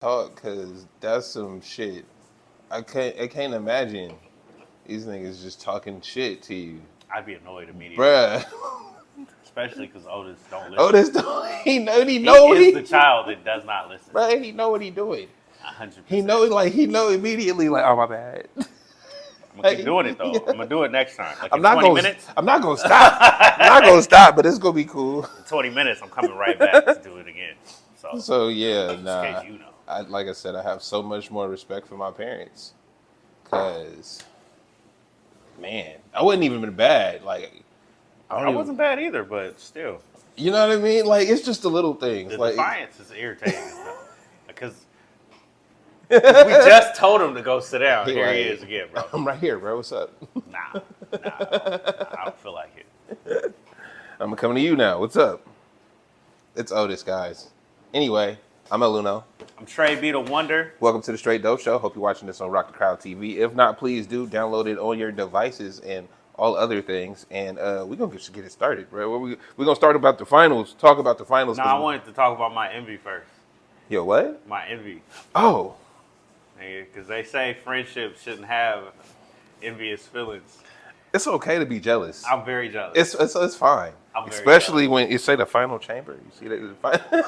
talk because that's some shit. I can't imagine these niggas just talking shit to you, I'd be annoyed immediately, bruh. especially because Otis don't listen. Otis, don't, he know he is the child that does not listen. bruh. He know what he doing. 100%. He know immediately. Like, oh my bad. I'm gonna keep doing it though. I'm gonna do it next time. Like I'm in not 20 gonna. minutes. I'm not gonna stop. I'm not gonna stop. But it's gonna be cool. In 20 minutes, I'm coming right back to do it again. So yeah, just nah. in case you know. Like I said, I have so much more respect for my parents, cause man, I wasn't even been bad. Like I wasn't bad either, but still. You know what I mean? Like it's just the little things. The like defiance is irritating because we just told him to go sit down. Here he is again, bro. I'm right here, bro. What's up? Nah, I don't feel like it. I'm coming to you now. What's up? It's Otis, guys. Anyway, I'm El Uno. I'm TraB the Wonder. Welcome to the Straight Dope Show. Hope you're watching this on Rock the Crowd TV. If not, please do download it on your devices and all other things. And we're going to just get it started, bro. We're going to start about the finals, talk about the finals. No, I wanted to talk about my envy first. Yo, what? My envy. Oh. Because they say friendships shouldn't have envious feelings. It's okay to be jealous. I'm very jealous. It's fine. Especially when you say the final chamber. You see that?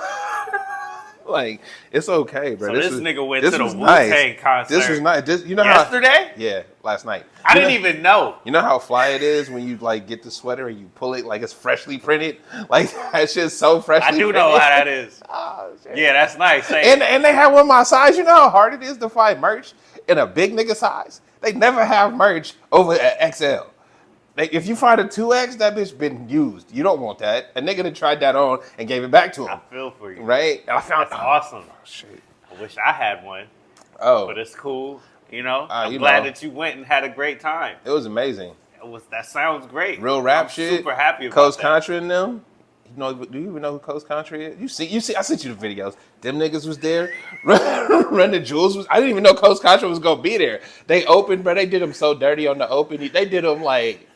Like, it's okay, bro. So this nigga went to the Wu-Tang concert. This was nice. You know yesterday? Yeah, last night. I didn't even know. You know how fly it is when you like get the sweater and you pull it like it's freshly printed? Like that shit's so freshly printed. I do know how that is. Oh, shit. Yeah, that's nice. And they have one my size. You know how hard it is to find merch in a big nigga size? They never have merch over at XL. If you find a 2X, that bitch been used. You don't want that. A nigga that tried that on and gave it back to him. I feel for you. Right? That's awesome. Oh, shit. I wish I had one. Oh. But it's cool. You know? I'm glad that you went and had a great time. It was amazing. That sounds great. Real rap I'm shit. Super happy about Coast that. Contra and them. Do you even know who Coast Contra is? You see, I sent you the videos. Them niggas was there. Run the Jewels was. I didn't even know Coast Contra was gonna be there. They opened, bro. They did them so dirty on the open. They did them like.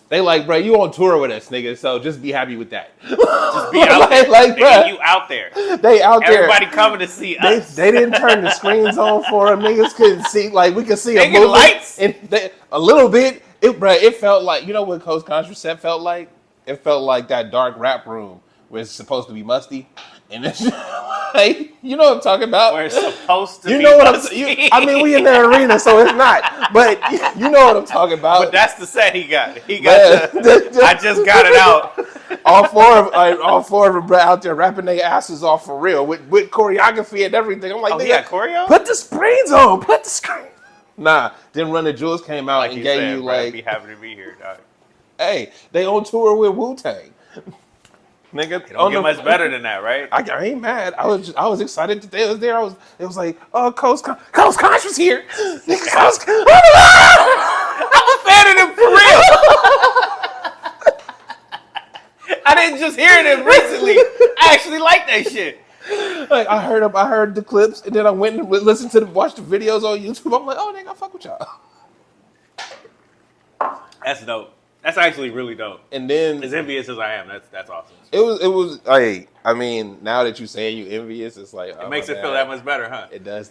They like, bro, you on tour with us, nigga, so just be happy with that. Just be out there. Like, bro, you out there. They out there. Everybody coming to see us. They didn't turn the screens on for them. Niggas couldn't see. Like, we could see a movie. Lights? And a little bit. It felt like, you know what Coast Contra set felt like? It felt like that dark rap room where it's supposed to be musty. And it's like, you know what I'm talking about? Where it's supposed to be musty. I mean, we in the arena, so it's not. But you know what I'm talking about. But that's the set he got. He got I just got it out. all four of them bro, out there rapping their asses off for real with choreography and everything. I'm like, he got choreo? Put the screens on. Put the screen. Nah, then Run the Jewels came out and gave you like, be happy to be here, dog. Hey, they on tour with Wu-Tang. Nigga, it don't get much better than that, right? I ain't mad. I was excited that they was there. It was like, oh, Coast Contra's here. I'm a fan of them for real. I didn't just hear them recently. I actually like that shit. Like I heard the clips, and then I went and listened to watched the videos on YouTube. I'm like, oh, nigga, I fuck with y'all. That's dope. That's actually really dope. And then, as envious as I am, that's awesome. It was like, I mean, now that you're saying you envious, it's like it makes it feel that much better, huh? It does.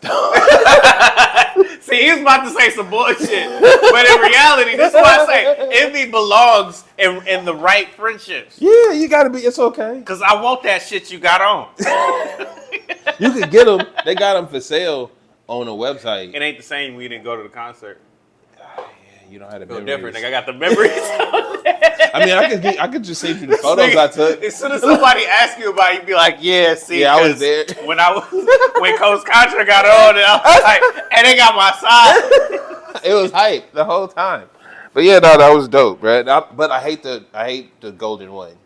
See, he was about to say some bullshit, but in reality, this is why I say envy belongs in the right friendships. Yeah, you gotta be. It's okay. Cause I want that shit you got on. You could get them. They got them for sale on a website. It ain't the same. We didn't go to the concert. You don't have the memories. Different. Nigga, I got the memories. I mean, I could just send you the photos I took. As soon as somebody asks you about it, you be like, yeah, see, yeah, I was there. When Coast Contra got on, and I was like, and they got my side. It was hype the whole time. But yeah, no, that was dope, bro. But I hate the golden one.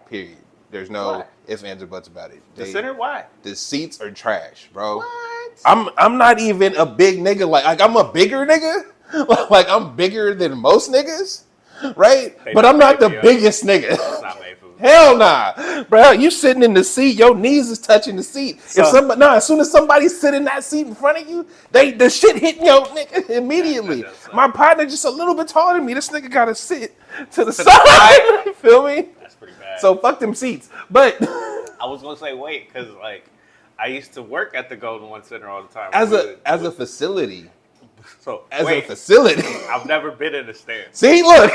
Period. There's no ifs, ands, or buts about it. The center? Why? The seats are trash, bro. What? I'm not even a big nigga. Like I'm a bigger nigga. Like I'm bigger than most niggas, right? But I'm not the biggest nigga. It's not made food. Hell nah, bro. You sitting in the seat, your knees is touching the seat. As soon as somebody sit in that seat in front of you, the shit hitting your nigga immediately. My partner just a little bit taller than me. This nigga gotta sit to the side. Feel me? That's pretty bad. So fuck them seats. But I was gonna say wait, cause like I used to work at the Golden One Center all the time. As a facility. So A facility. I've never been in the stands. See, look.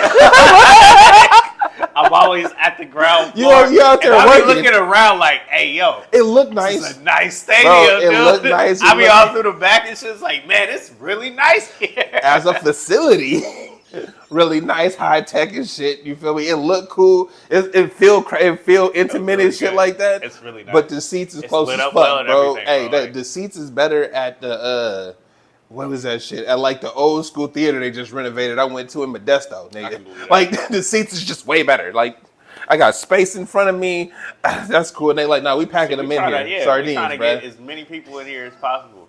I'm always at the ground floor. You out there and I be working. looking around like, hey, yo. It looked nice. This is a nice stadium, Bro, it dude. looked nice. I be all through the back and shit's like, man, it's really nice here. As a facility. Really nice, high tech and shit. You feel me? It looked cool. It feel intimate really and shit good. like that. It's really nice. But the seats is close as lit fuck, up well and bro. everything, Hey, bro. the seats is better at the what was that shit? At like the old school theater they just renovated. I went to in Modesto, nigga. Like the seats is just way better. Like I got space in front of me. That's cool. And they like, nah, we packing them in here. Sardines, we trying to bro. get as many people in here as possible.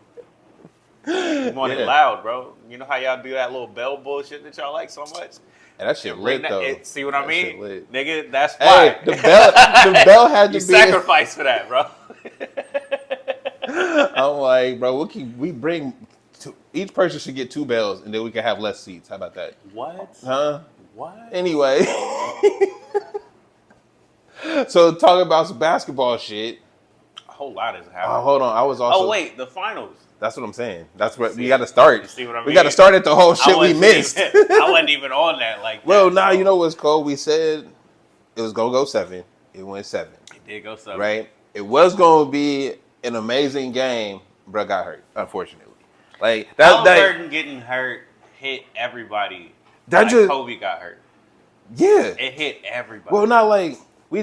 You want it loud, bro. You know how y'all do that little bell bullshit that y'all like so much? And that shit lit though. See what I mean? Nigga, that's why. why. The bell had to you be sacrifice for that, bro. I'm like, bro, we bring each person should get 2 bells and then we can have less seats. How about that? What? Huh? What? Anyway. So talking about some basketball shit. A whole lot is happening. Hold on. I was also wait, the finals. That's what I'm saying. That's what we got to start. You see what I mean? We got to start at the whole shit we missed. I wasn't even on that like that. Well, now you know what's cool. We said it was gonna go 7. It went 7. It did go 7. Right? It was gonna be an amazing game. Bro got hurt, unfortunately. Like that. Halliburton getting hurt hit everybody. Kobe got hurt. Yeah. It hit everybody. Well, not like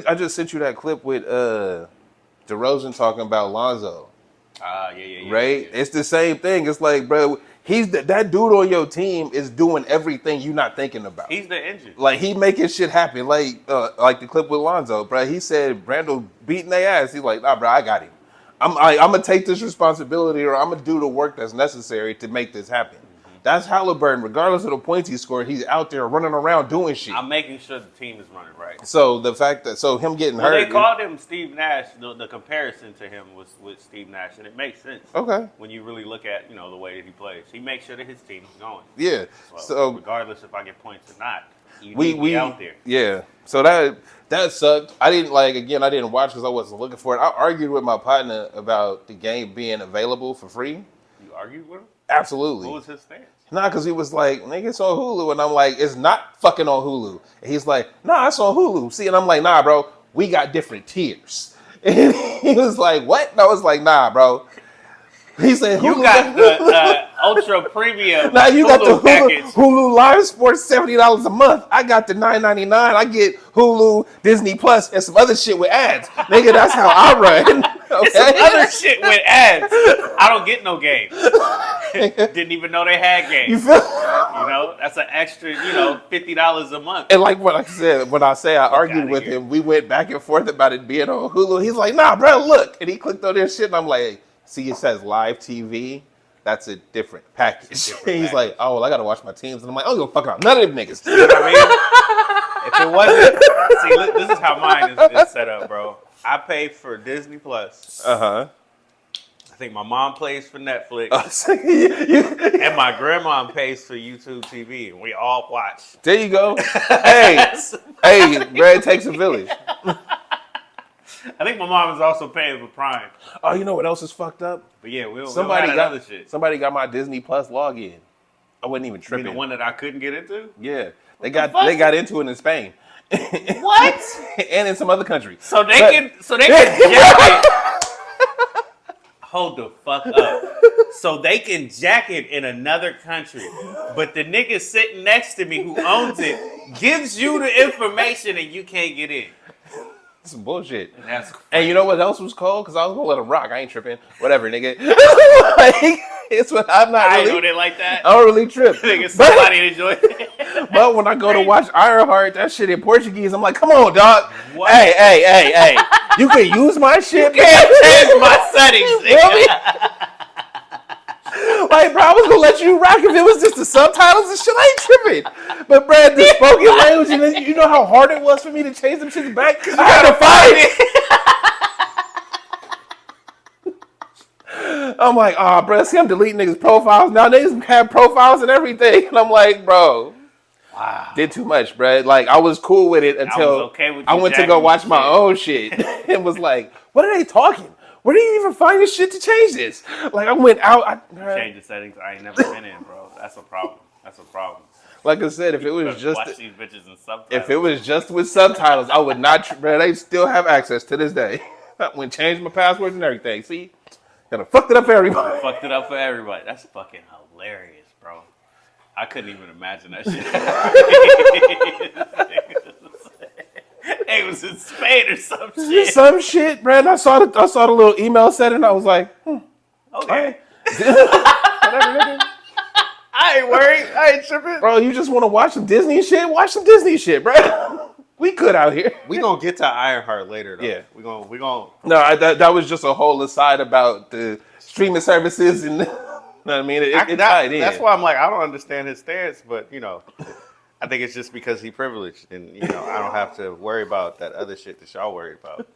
I just sent you that clip with DeRozan talking about Lonzo. Yeah. Right? Yeah. It's the same thing. It's like, bro, that dude on your team is doing everything you're not thinking about. He's the engine. Like, he making shit happen. Like the clip with Lonzo, bro. He said Randall beating their ass. He's like, nah, bro, I got him. I'm going to take this responsibility or I'm going to do the work that's necessary to make this happen. That's Halliburton. Regardless of the points he scored, he's out there running around doing shit. I'm making sure the team is running right. So the fact that him getting hurt. They called him Steve Nash. The comparison to him was with Steve Nash, and it makes sense. Okay. When you really look at the way that he plays, he makes sure that his team is going. Yeah. So regardless if I get points or not, you need to be out there. Yeah. So that sucked. I didn't watch because I wasn't looking for it. I argued with my partner about the game being available for free. You argued with him? Absolutely. What was his stance? Nah, because he was like, nigga, it's on Hulu. And I'm like, it's not fucking on Hulu. And he's like, nah, it's on Hulu. See, and I'm like, nah, bro, we got different tiers. And he was like, what? And I was like, nah, bro. He said, you got the ultra premium. Now you got the package. Hulu Live Sports, $70 a month. I got the $9.99. I get Hulu, Disney Plus, and some other shit with ads. Nigga, that's how I run. Okay? It's some other shit with ads. I don't get no games. Didn't even know they had games. You feel? That's an extra, $50 a month. And like what I said, when I say I argued with him, we went back and forth about it being on Hulu. He's like, nah, bro, look. And he clicked on their shit, and I'm like, see, it says live TV. That's a different package. He's like, oh, well, I got to watch my teams. And I'm like, oh, go fuck around. None of them niggas. You know what I mean? If it wasn't, see, this is how mine is set up, bro. I pay for Disney Plus. Uh-huh. I think my mom pays for Netflix. And and my grandma pays for YouTube TV. And we all watch. There you go. Hey, bro, it takes a village. I think my mom is also paying for Prime. Oh, you know what else is fucked up? But yeah, somebody got other shit. Somebody got my Disney Plus login. I wasn't even tripping. You mean the one that I couldn't get into? Yeah, they got into it in Spain. What? And in some other country. So they can jack it. Hold the fuck up. So they can jack it in another country, but the nigga sitting next to me who owns it gives you the information and you can't get in. Some bullshit. And you know what else was cold? Because I was gonna let him rock. I ain't tripping. Whatever, nigga. Like, it's what I'm not really. I know they like that. I don't really trip. Nigga, somebody enjoy it. But when I go to watch Ironheart, that shit in Portuguese, I'm like, come on, dog. What? Hey. You can use my shit. You can't change my settings, nigga. Like, bro, I was gonna let you rock if it was just the subtitles and shit. I ain't tripping. But, bro, the spoken language, and then, you know how hard it was for me to change them shits back? I had to find it. I'm like, oh, bro, see, I'm deleting niggas' profiles. Now niggas have profiles and everything. And I'm like, bro. Wow. Did too much, bro. Like, I was cool with it until I went to go watch my own shit. And was like, what are they talking? Where do you even find this shit to change this? Like I went out. Change the settings I ain't never been in, bro. That's a problem. That's a problem. Like I said, if it was just watch these bitches in subtitles. If it was just with subtitles, I would not. Bro, they still have access to this day. I went change my passwords and everything. See, kind of fucked it up for everybody. Fucked it up for everybody. That's fucking hilarious, bro. I couldn't even imagine that shit. It was in Spain or some shit. Some shit, bro. And I saw the little email setting. I was like, okay. Whatever, I ain't worried. I ain't tripping. bro. You just want to watch some Disney shit? Watch some Disney shit, bro. We could out here. We gonna get to Ironheart later, though. Yeah. We gonna. No, that was just a whole aside about the streaming services and. You know what I mean? It tied in. That's why I'm like, I don't understand his stance, but I think it's just because he privileged, and I don't have to worry about that other shit that y'all worried about.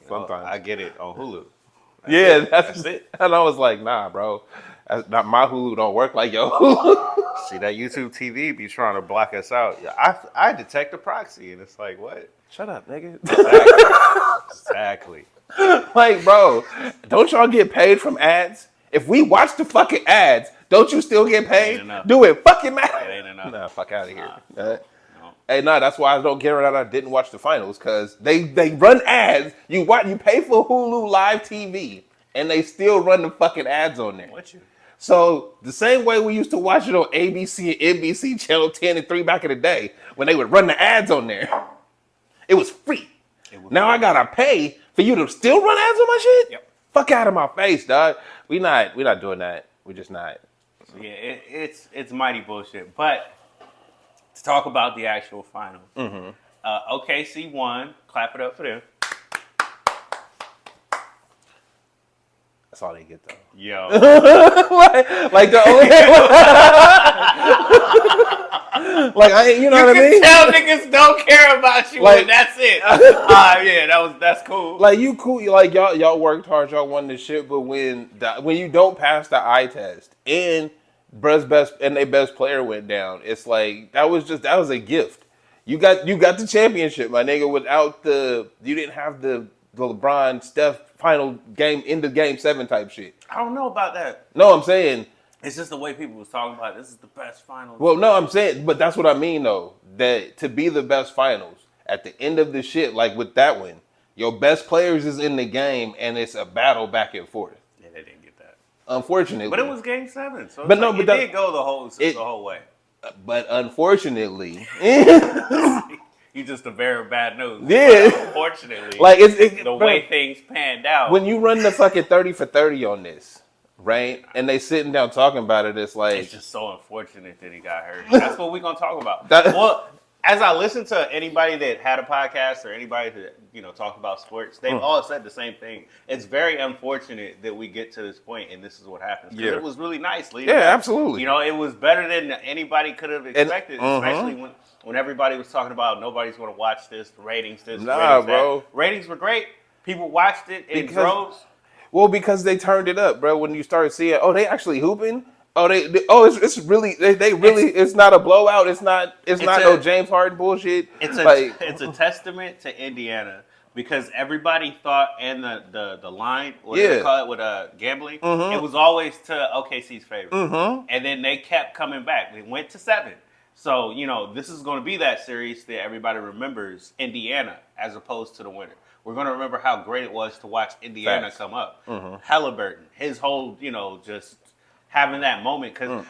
Sometimes I get it on Hulu. That's it. And I was like, nah, bro. Not my Hulu don't work like your Hulu. See, that YouTube TV be trying to block us out. Yeah, I detect a proxy, and it's like, what? Shut up, nigga. Exactly. Like, bro, don't y'all get paid from ads? If we watch the fucking ads, don't you still get paid? Do it fucking matter? It ain't enough. Nah, fuck out of here. No. Hey, nah, that's why I don't get around. I didn't watch the finals because they run ads. You pay for Hulu Live TV, and they still run the fucking ads on there. What you? So the same way we used to watch it on ABC and NBC Channel 10 and 3 back in the day when they would run the ads on there, it was free. Now I gotta pay for you to still run ads on my shit? Yep. Fuck out of my face, dog. We not doing that. We just not. Yeah, it's mighty bullshit. But to talk about the actual finals, OKC won. Clap it up for them. That's all they get though. Yo, like the only like I you know what I mean? Tell niggas don't care about you, Like- and that's it. Yeah, that's cool. Like you cool, like y'all worked hard, y'all won this shit, but when you don't pass the eye test and their best player went down, it's like that was a gift. You got the championship, my nigga. Without you didn't have the LeBron Steph final game into game 7 type shit. I don't know about that. No, I'm saying. It's just the way people was talking about it. This is the best finals. Well, no, I'm saying, but that's what I mean though. That to be the best finals at the end of the shit, like with that one, your best players is in the game and it's a battle back and forth. Yeah, they didn't get that. Unfortunately, But it was game 7, so But no, it but that- did go the whole way. But unfortunately, You just a very bad news. Yeah. But unfortunately, like it's the way things panned out. when you run the fucking 30 for 30 on this, right? And they sitting down talking about it, it's like It's just so unfortunate that he got hurt. That's what we're gonna talk about. That- Well, as I listen to anybody that had a podcast or anybody that talk about sports, they've all said the same thing. It's very unfortunate that we get to this point and this is what happens. 'Cause it was really nice, leading yeah, up. absolutely. It was better than anybody could have expected, especially when everybody was talking about nobody's going to watch this, the ratings this, Nah, ratings bro. that. Ratings were great. People watched it in droves. Well, because they turned it up, bro. When you started seeing, they actually hooping. It's really they really. It's not a blowout. It's not no James Harden bullshit. It's a testament to Indiana because everybody thought, and the line, what do they call it with gambling, it was always to OKC's favor, and then they kept coming back. They went to 7. So this is going to be that series that everybody remembers Indiana as opposed to the winner. We're going to remember how great it was to watch Indiana come up. Halliburton, his whole just having that moment because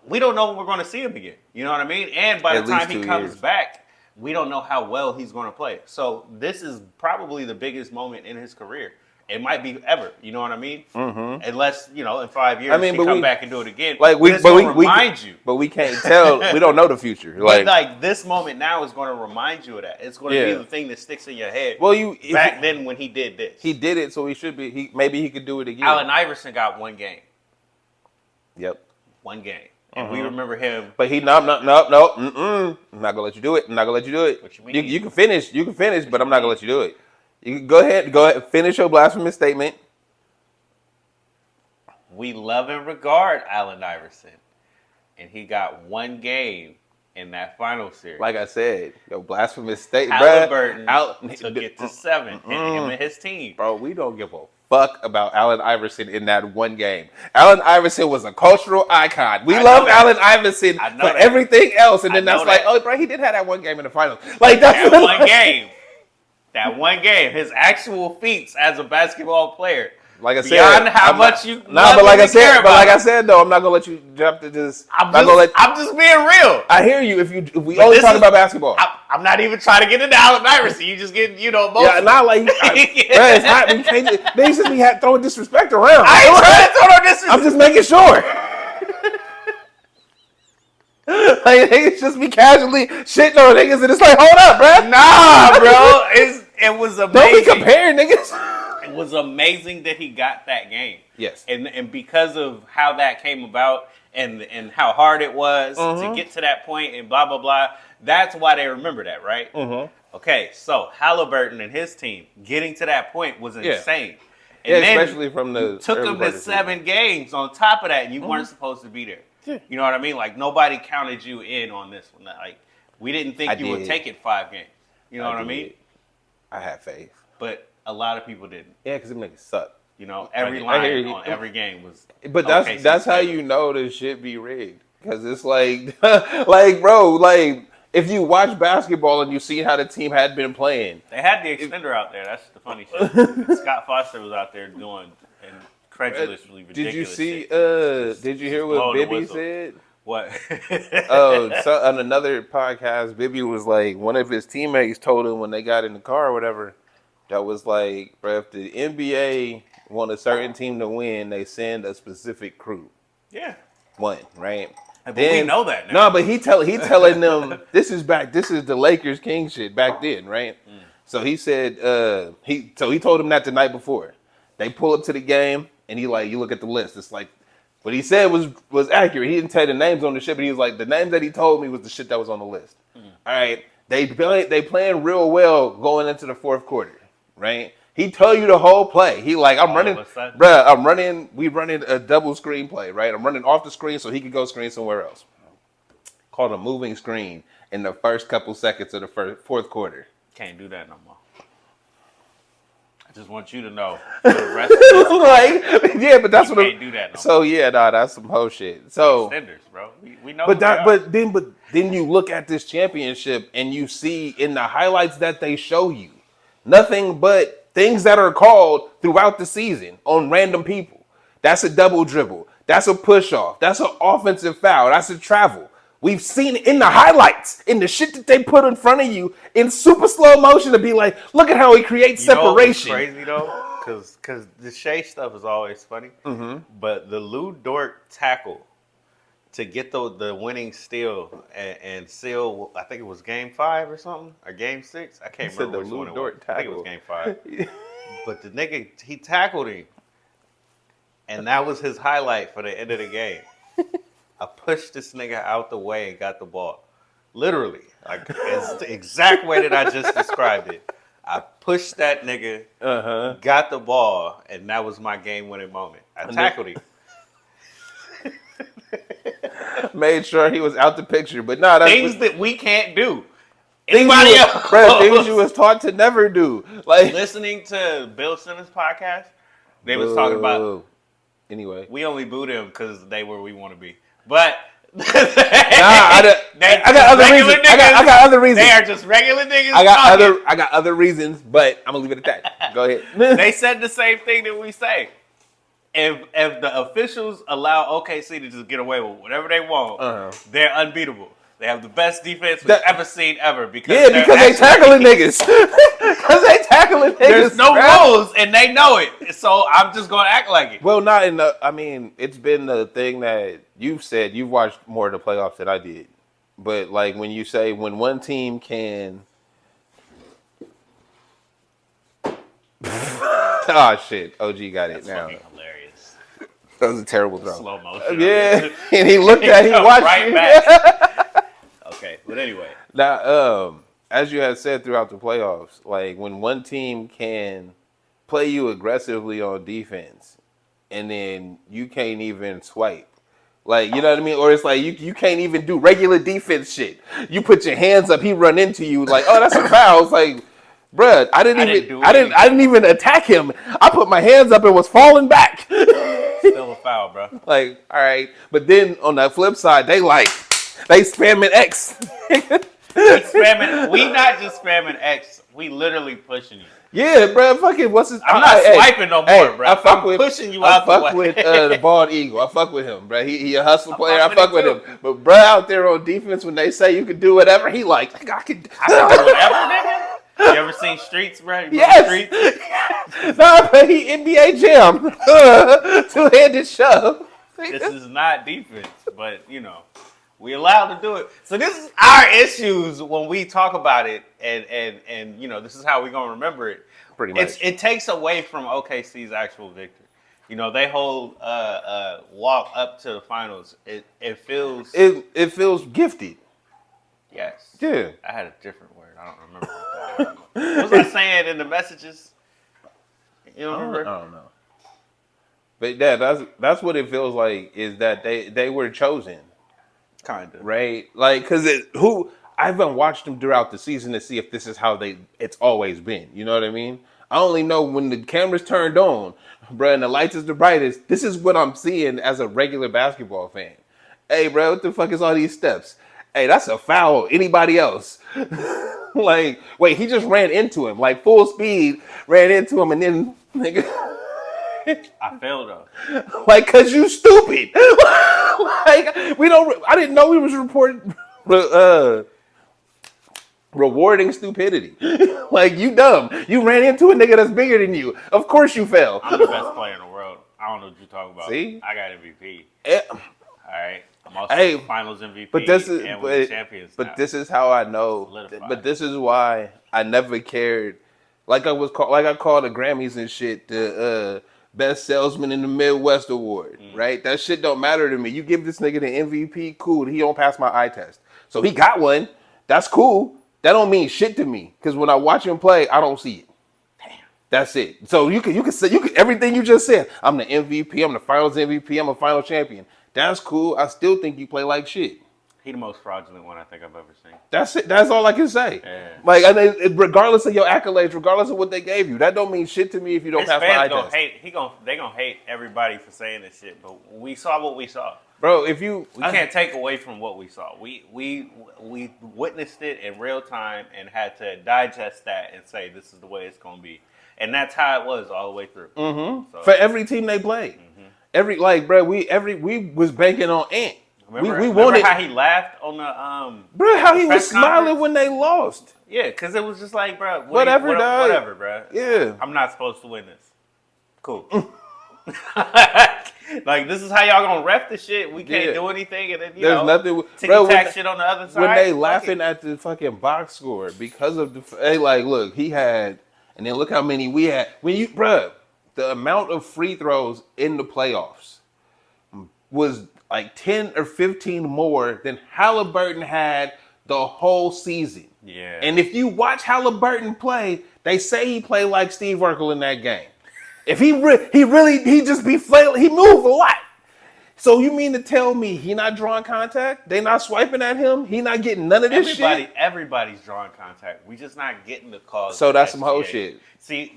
we don't know when we're going to see him again. You know what I mean? And by the time he comes back, we don't know how well he's going to play. So this is probably the biggest moment in his career. It might be ever. You know what I mean? Unless in 5 years he come back and do it again. Like we remind you. But we can't tell. We don't know the future. Like this moment now is going to remind you of that. It's going to be the thing that sticks in your head. Well, back then when he did this, he did it, so he should be. Maybe he could do it again. Allen Iverson got 1 game. Yep. 1 game. And we remember him. But no. I'm not gonna let you do it. I'm not gonna let you do it. What you mean? You can finish, but I'm not gonna let you do it. You can go ahead, finish your blasphemous statement. We love and regard Allen Iverson. And he got 1 game in that final series. Like I said, your blasphemous statement. Halliburton took it to 7. Him and his team. Bro, we don't give a fuck about Allen Iverson in that one game. Allen Iverson was a cultural icon. We love Allen Iverson for everything else, and then that's like, oh, bro, he did have that one game in the finals. Like that's that one game. That one game, his actual feats as a basketball player. Like I said, beyond how much you but like I said, though, I'm not gonna let you jump to just. I'm just being real. I hear you. If we only talk about basketball, I'm not even trying to get into Allen Iverson. You just get emotional. Yeah, not like bro, it's hot. We can't. They just be throwing disrespect around. I ain't trying to throw no disrespect. I'm just making sure. Like they just be casually shitting on niggas, and it's like, hold up, bro. Nah, bro. It was amazing. Don't be comparing niggas. It was amazing that he got that game. Yes. And because of how that came about and how hard it was to get to that point and blah, blah, blah, that's why they remember that, right? Mm-hmm. Okay, so Halliburton and his team getting to that point was insane. And then especially from the took them to 7 games on top of that, and you weren't supposed to be there. Yeah. You know what I mean? Like, nobody counted you in on this one. Like, we didn't think you would take it 5 games. You know what I mean? I had faith. But a lot of people didn't. Yeah, because it makes it suck. You know, every line on every game was. But that's how you know this shit be rigged. Because it's like, like, bro, like, if you watch basketball and you see how the team had been playing. They had the extender out there. That's the funny shit. Scott Foster was out there doing incredulously ridiculous Did you see, shit. did you hear what Bibby said? What? So on another podcast, Bibby was like, one of his teammates told him when they got in the car or whatever, that was like, bro, if the NBA want a certain team to win, they send a specific crew. Yeah. One, right? But we know that now. No, but he telling them this is the Lakers King shit back then, right? Mm. So he said he told him that the night before. They pull up to the game and he like, you look at the list. It's like what he said was accurate. He didn't tell the names on the shit, but he was like, the names that he told me was the shit that was on the list. Mm. All right. They playing real well going into the fourth quarter, right? He tell you the whole play. He like, we running a double screen play, right? I'm running off the screen so he could go screen somewhere else. Called a moving screen in the first couple seconds of the fourth quarter. Can't do that no more. I just want you to know. For the rest of this, yeah, but that's what can't do that no more. So yeah, that's some whole shit. So extenders, bro. We know. But then you look at this championship and you see in the highlights that they show you nothing but things that are called throughout the season on random people. That's a double dribble. That's a push off. That's an offensive foul. That's a travel. We've seen it in the highlights, in the shit that they put in front of you in super slow motion to be like, look at how he creates separation. Know what's crazy though, because the Shea stuff is always funny. Mm-hmm. But the Lou Dort tackle to get the winning steal and seal, I think it was game 5 or something, or game 6. I can't remember which one it was. I think it was game 5. But the nigga, he tackled him, and that was his highlight for the end of the game. I pushed this nigga out the way and got the ball. Literally, like it's the exact way that I just described it. I pushed that nigga, got the ball, and that was my game-winning moment. I tackled him. Made sure he was out the picture, but that's things that we can't do. Anybody else? Bro, things you was taught to never do. Like listening to Bill Simmons' podcast, they was talking about. Anyway, we only booed him because they were we want to be, but. I got other reasons. I got other reasons. They are just regular niggas. I got other reasons, but I'm gonna leave it at that. Go ahead. They said the same thing that we say. If the officials allow OKC to just get away with whatever they want, they're unbeatable. They have the best defense we've ever seen ever because they tackling niggas. Because they tackling niggas. There's no rules and they know it. So I'm just gonna act like it. Well, not in the. I mean, it's been the thing that you've said. You've watched more of the playoffs than I did. But like when you say when one team can. Oh shit! OG got it now. Hilarious. That was a terrible throw. Slow motion. Yeah, and he looked at it, he watched right back. Okay, but anyway. Now, as you had said throughout the playoffs, like when one team can play you aggressively on defense, and then you can't even swipe, like you know what I mean, or it's like you can't even do regular defense shit. You put your hands up, he run into you, like oh that's a foul. It's like Bruh, I didn't even attack him. I put my hands up and was falling back. Still a foul, bro. Like, all right. But then on the flip side, they spamming X. We not just spamming X. We literally pushing you. Yeah, bro. Fucking what's his? I'm not swiping no more, bro. I'm pushing you out the way. I fuck with the bald eagle. I fuck with him, bro. He a hustle player. I fuck with him. But bro, out there on defense, when they say you can do whatever, he like I can do whatever, nigga. You ever seen Streets, bro? Yes. Streets? Nah, but he NBA Jam. Two-handed shove. This is not defense, but you know. We allowed to do it. So this is our issues when we talk about it, and you know, this is how we're gonna remember it. Pretty much. It takes away from OKC's actual victory. You know, they hold walk up to the finals. It feels gifted. Yes. Yeah. I had a different word. I don't remember what that was. What was I saying in the messages? You don't remember? I don't know. But yeah, that's what it feels like, is that they were chosen. Kind of. Right? Like, because I haven't watched them throughout the season to see if this is how it's always been. You know what I mean? I only know when the camera's turned on, bro, and the lights is the brightest, this is what I'm seeing as a regular basketball fan. Hey, bro, what the fuck is all these steps? Hey, that's a foul. Anybody else? Like, wait, he just ran into him. Like, full speed, ran into him, and then, nigga... I failed though. Like, cause you stupid. Like, I didn't know we was rewarding stupidity. Like, you dumb. You ran into a nigga that's bigger than you. Of course you fell. I'm the best player in the world. I don't know what you're talking about. See? I got MVP. Yeah. All right. I'm also Finals MVP. But this is champions. But now. This is how I know. Solidified. But this is why I never cared. Like I called the Grammys and shit the Best Salesman in the Midwest Award, right? That shit don't matter to me. You give this nigga the MVP, cool. He don't pass my eye test. So he got one. That's cool. That don't mean shit to me. Because when I watch him play, I don't see it. Damn. That's it. So you can say everything you just said. I'm the MVP, I'm the finals MVP, I'm a final champion. That's cool. I still think you play like shit. He the most fraudulent one I think I've ever seen. That's it. That's all I can say. Yeah. Like, regardless of your accolades, regardless of what they gave you, that don't mean shit to me if you don't pass my eye test. They gonna hate everybody for saying this shit, but we saw what we saw. Bro, we can't take away from what we saw. We witnessed it in real time and had to digest that and say this is the way it's gonna be, and that's how it was all the way through. Mm-hmm. So, for every team they played, we was banking on Ant. Remember how he laughed on the bro? How he was smiling when they lost? Yeah, because it was just like, bro, whatever, bro. Yeah, I'm not supposed to win this. Cool. Like, this is how y'all gonna ref the shit. We can't do anything, and then there's nothing. Ticky-tack shit on the other side. When they laughing at the fucking box score because of look, he had, and then look how many we had. The amount of free throws in the playoffs was like 10 or 15 more than Halliburton had the whole season. Yeah. And if you watch Halliburton play, they say he played like Steve Urkel in that game. If he just be flailing, he moved a lot. So you mean to tell me he not drawing contact? They not swiping at him? He not getting none of this shit? Everybody's drawing contact. We just not getting the calls. So that's some whole shit. See,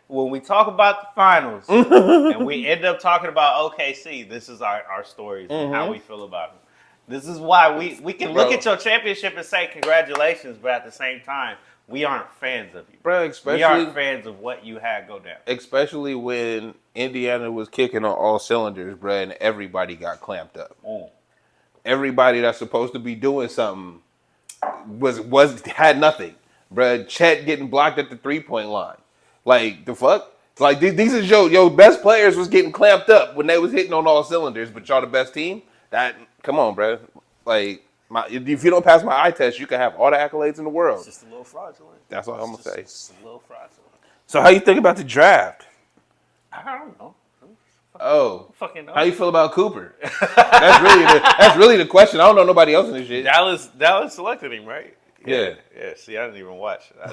when we talk about the finals and we end up talking about OKC, this is our stories and how we feel about them. This is why we can look at your championship and say congratulations, but at the same time, we aren't fans of you. Bro, we aren't fans of what you had go down. Especially when Indiana was kicking on all cylinders, bro, and everybody got clamped up. Everybody that's supposed to be doing something had nothing. Bro, Chet getting blocked at the 3-point line. Like, the fuck? Like, these is your best players was getting clamped up when they was hitting on all cylinders, but y'all the best team? Come on, bro. Like, if you don't pass my eye test, you can have all the accolades in the world. It's just a little fraudulent. That's all I'm going to say. It's a little fraudulent. So how you think about the draft? I don't know. Fucking know. How you feel about Cooper? That's really the question. I don't know nobody else in this shit. Dallas selected him, right? Yeah. See, I didn't even watch. I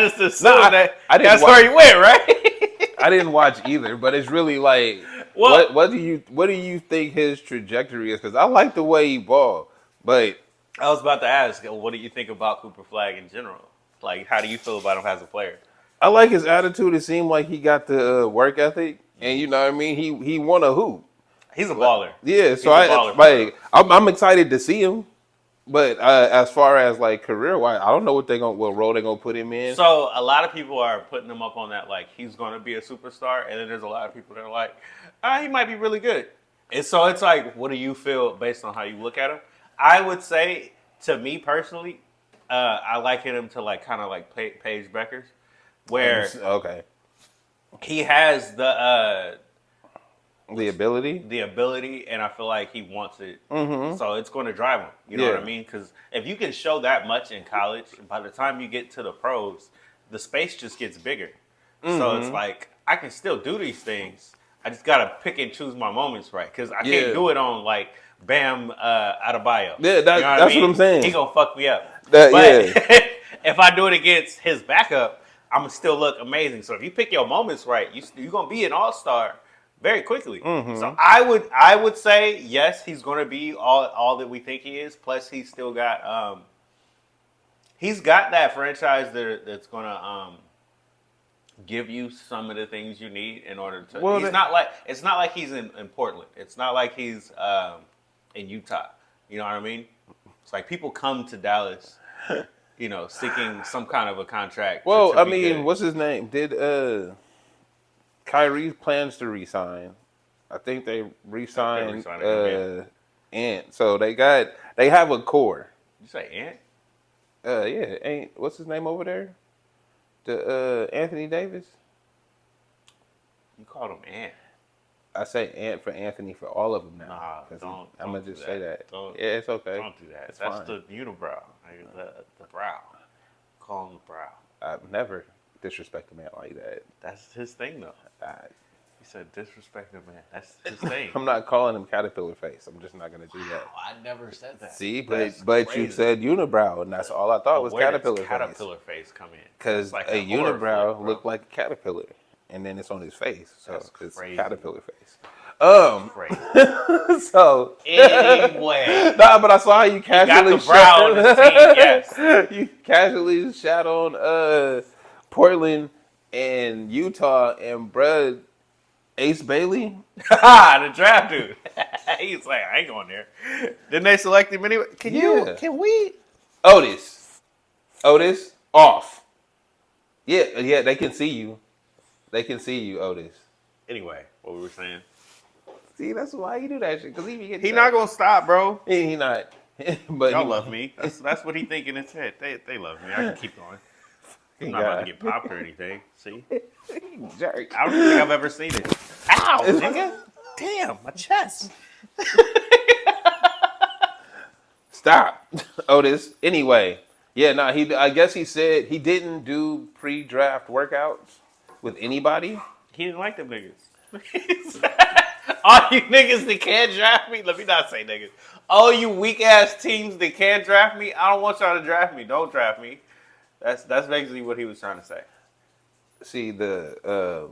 just assumed that's where he went, right? I didn't watch either, but it's really like, what do you think his trajectory is? Because I like the way he balled, but I was about to ask, what do you think about Cooper Flagg in general? Like, how do you feel about him as a player? I like his attitude. It seemed like he got the work ethic, and you know what I mean. He won a hoop. He's a baller. Yeah, He's so a I baller for real. like. I'm excited to see him, but as far as like career wise, I don't know what role they're gonna put him in. So a lot of people are putting him up on that, like he's going to be a superstar, and then there's a lot of people that are like, he might be really good. And so it's like, what do you feel based on how you look at him? I would say, to me personally, I liken him to like kind of like Paige Beckers, where Okay, he has the ability. and I feel like he wants it. Mm-hmm. So it's going to drive him. You know what I mean? Because if you can show that much in college, by the time you get to the pros, the space just gets bigger. Mm-hmm. So it's like, I can still do these things. I just got to pick and choose my moments right. Because I can't do it on like Bam Adebayo. Yeah, that's I mean? what I'm saying. He going to fuck me up. But if I do it against his backup, I'm going to still look amazing. So if you pick your moments right, you're going to be an all-star very quickly. Mm-hmm. So I would say yes, he's going to be all that we think he is. Plus, he's still got that franchise that's going to give you some of the things you need in order to. Well, it's not like he's in Portland. It's not like he's in Utah. You know what I mean? It's like people come to Dallas, you know, seeking some kind of a contract. Well, I mean, good. what's his name? Did Kyrie plans to resign? I think they re-signed Ant. So they have a core. You say Ant? Yeah, what's his name over there? The Anthony Davis. You called him Ant. I say Ant for Anthony for all of them now. Nah, I'm gonna just say that. Don't, yeah, it's okay. Don't do that. It's That's fine. the unibrow, the brow. Call him the brow. I've never disrespect a man like that. That's his thing, though. He said disrespect a man. That's his thing. I'm not calling him caterpillar face. I'm just not gonna do that. I never said that. See, but you said unibrow, and that's all I thought was caterpillar face. Caterpillar face come in? Because like a unibrow looked like a caterpillar, and then it's on his face, so it's caterpillar face. So anyway, but I saw how you casually brow on his team. Yes, you casually shat on Portland and Utah, and bruh, Ace Bailey, the draft dude. He's like, I ain't going there. Didn't they select him anyway? Can we? Otis, off. Yeah, they can see you. They can see you, Otis. Anyway, what we were saying. See, that's why he do that shit. Because he not gonna stop, bro. He not. But y'all love me. That's what he think in his head. They love me. I can keep going. I'm not about to get popped or anything. See? Jerk. I don't think I've ever seen it. Ow, nigga. Damn, my chest. Stop, Otis. Anyway, I guess he said he didn't do pre-draft workouts with anybody. He didn't like them niggas. All you niggas that can't draft me, let me not say niggas. All you weak ass teams that can't draft me, I don't want y'all to draft me. Don't draft me. That's basically what he was trying to say. See, the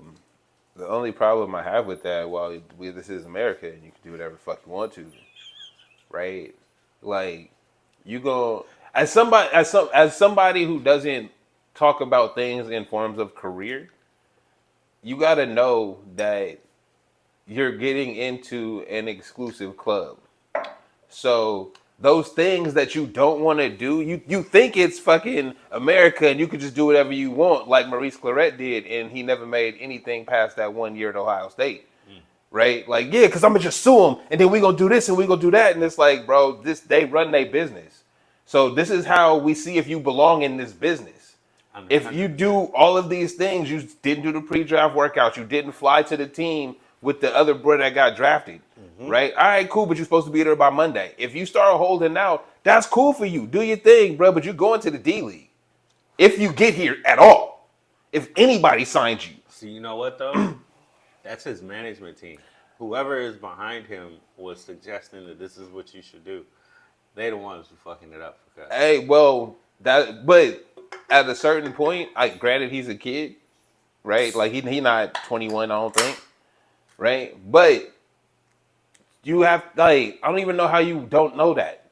only problem I have with that, this is America and you can do whatever the fuck you want to, right? Like, you go as somebody who doesn't talk about things in forms of career, you got to know that you're getting into an exclusive club. So those things that you don't want to do, you think it's fucking America and you can just do whatever you want, like Maurice Claret did, and he never made anything past that 1 year at Ohio State. Right? Like, yeah, because I'm going to just sue them, and then we're going to do this and we're going to do that. And it's like, bro, they run their business. So this is how we see if you belong in this business. If you do all of these things, you didn't do the pre-draft workouts, you didn't fly to the team with the other boy that got drafted, right? All right, cool, but you're supposed to be there by Monday. If you start holding out, that's cool for you. Do your thing, bro, but you're going to the D-League. If you get here at all. If anybody signs you. See, you know what, though? That's his management team. Whoever is behind him was suggesting that this is what you should do. They the ones who fucking it up. Hey, well, but at a certain point, granted he's a kid, right? Like he not 21, I don't think. Right? But you have, I don't even know how you don't know that.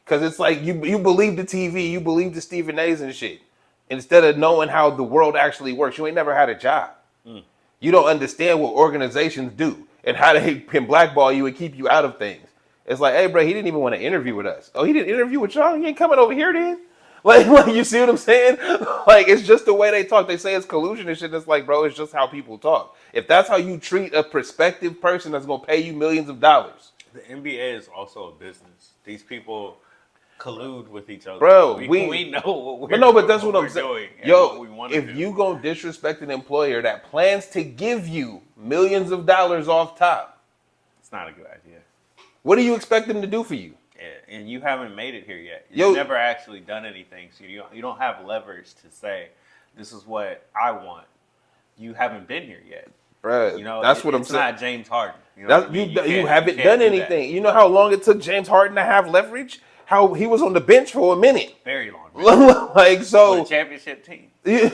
Because it's like you believe the TV, you believe the Stephen A's and shit. instead of knowing how the world actually works. You ain't never had a job. You don't understand what organizations do and how they can blackball you and keep you out of things. It's like, hey, bro, he didn't even want to interview with us. Oh, he didn't interview with y'all? He ain't coming over here then? Like, you see what I'm saying? Like, it's just the way they talk. They say it's collusion and shit. It's like, bro, it's just how people talk. If that's how you treat a prospective person that's going to pay you millions of dollars. The NBA is also a business. These people collude with each other. Bro, we know what we're but no, but that's what I'm saying. doing. Yo, if you gonna disrespect an employer that plans to give you millions of dollars off top, it's not a good idea. What do you expect them to do for you? Yeah, and you haven't made it here yet. You've never actually done anything, so you don't have leverage to say, this is what I want. You haven't been here yet. Bro, you know, that's what I'm saying. It's not James Harden. You know you haven't done anything. You know how long it took James Harden to have leverage? How he was on the bench for a minute. Very long. Like, so. For a championship team. Yeah.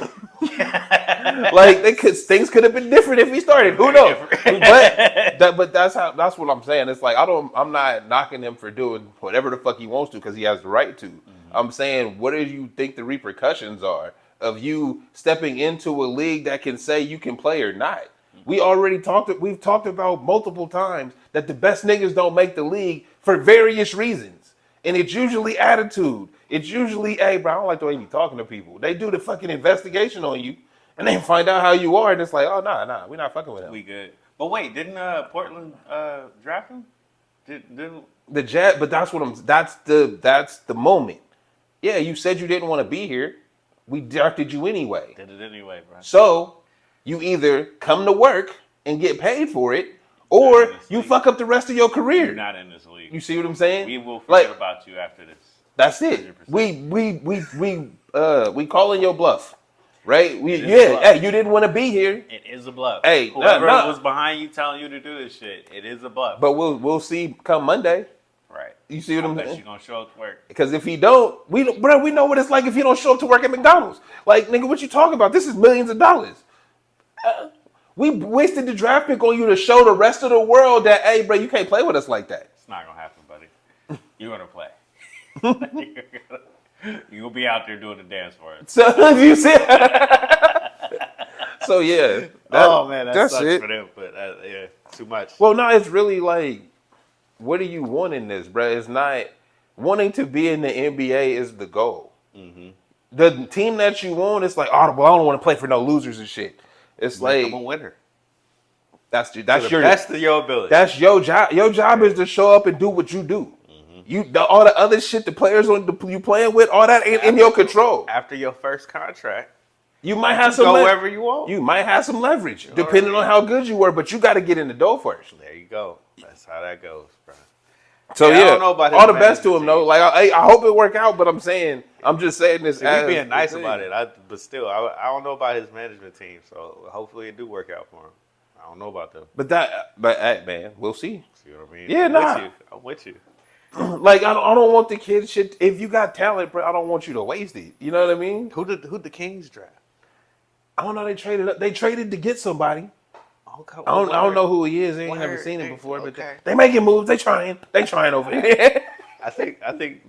Like things could have been different if he started. Who knows? But that's what I'm saying. It's like I'm not knocking him for doing whatever the fuck he wants to because he has the right to. I'm saying, what do you think the repercussions are of you stepping into a league that can say you can play or not? We've talked about multiple times that the best niggas don't make the league for various reasons. And it's usually attitude. It's usually, hey, bro, I don't like the way you talking to people. They do the fucking investigation on you, and they find out how you are, and it's like, oh, nah, we're not fucking with him. We good. But wait, didn't Portland draft him? Didn't the Jazz? But that's the moment. Yeah, you said you didn't want to be here. We drafted you anyway. Did it anyway, bro. So you either come to work and get paid for it, or you fuck up the rest of your career. You're not in this league. You see what I'm saying? We will forget about you after this. That's it. 100%. We calling your bluff, right? Bluff. Hey, you didn't want to be here. It is a bluff. Hey, whoever was behind you telling you to do this shit, it is a bluff. But we'll see come Monday. Right. You see what I'm saying? You're gonna show up to work. Because if he don't, we know what it's like if you don't show up to work at McDonald's. Like, nigga, what you talking about? This is millions of dollars. We wasted the draft pick on you to show the rest of the world that, hey, bro, you can't play with us like that. It's not gonna happen, buddy. You're gonna play. You'll be out there doing the dance for it. So you see, so yeah. That sucks it for them, but yeah, too much. Well, no, it's really like, what do you want in this, bro? It's not wanting to be in the NBA is the goal. Mm-hmm. The team that you want, it's like, oh, well, I don't want to play for no losers and shit. It's Make them a winner. That's your best of your ability. That's your job. Your job is to show up and do what you do. All the other shit, the players you playing with, all that ain't in your control. After your first contract, you might have some go wherever you want. You might have some leverage, depending on how good you were, but you got to get in the door first. There you go. That's how that goes, bro. So I don't know about all the best to him though. Like I hope it work out, but I'm just saying this. He's being nice about it, but still, I don't know about his management team. So hopefully it do work out for him. I don't know about them. But hey, man, we'll see. See what I mean? Yeah, I'm with you. Like I don't want the kid shit. If you got talent, bro, I don't want you to waste it. You know what I mean? Who the Kings draft? I don't know. They traded to get somebody. Okay, I don't know who he is. I ain't never seen him before, but they making moves. They trying over here. I think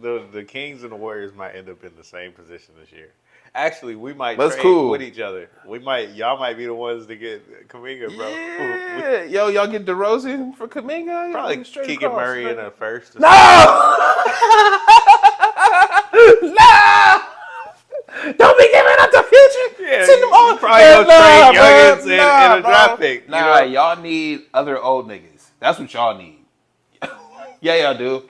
the Kings and the Warriors might end up in the same position this year. Actually, we might trade with each other. Y'all might be the ones to get Kuminga, bro. Yeah, y'all get DeRozan for Kuminga. Probably Keegan Murray in a first. No, no. Don't be giving up the future. Yeah, Send them all. Probably go trade Youngins in a draft pick. Nah, y'all need other old niggas. That's what y'all need. Yeah, y'all do.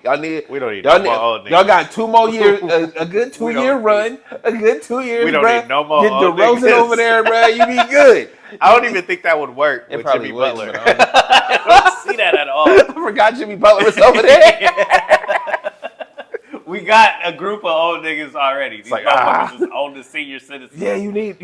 We don't need no more old niggas. Y'all got 2 more years, a good 2-year run, a good 2 years. We don't need no more Get old DeRozan niggas over there, bro. You be good. I don't even think that would work with probably Jimmy would, Butler. I don't see that at all. I forgot Jimmy Butler was over there. We got a group of old niggas already. These motherfuckers is old senior citizens. Yeah, you need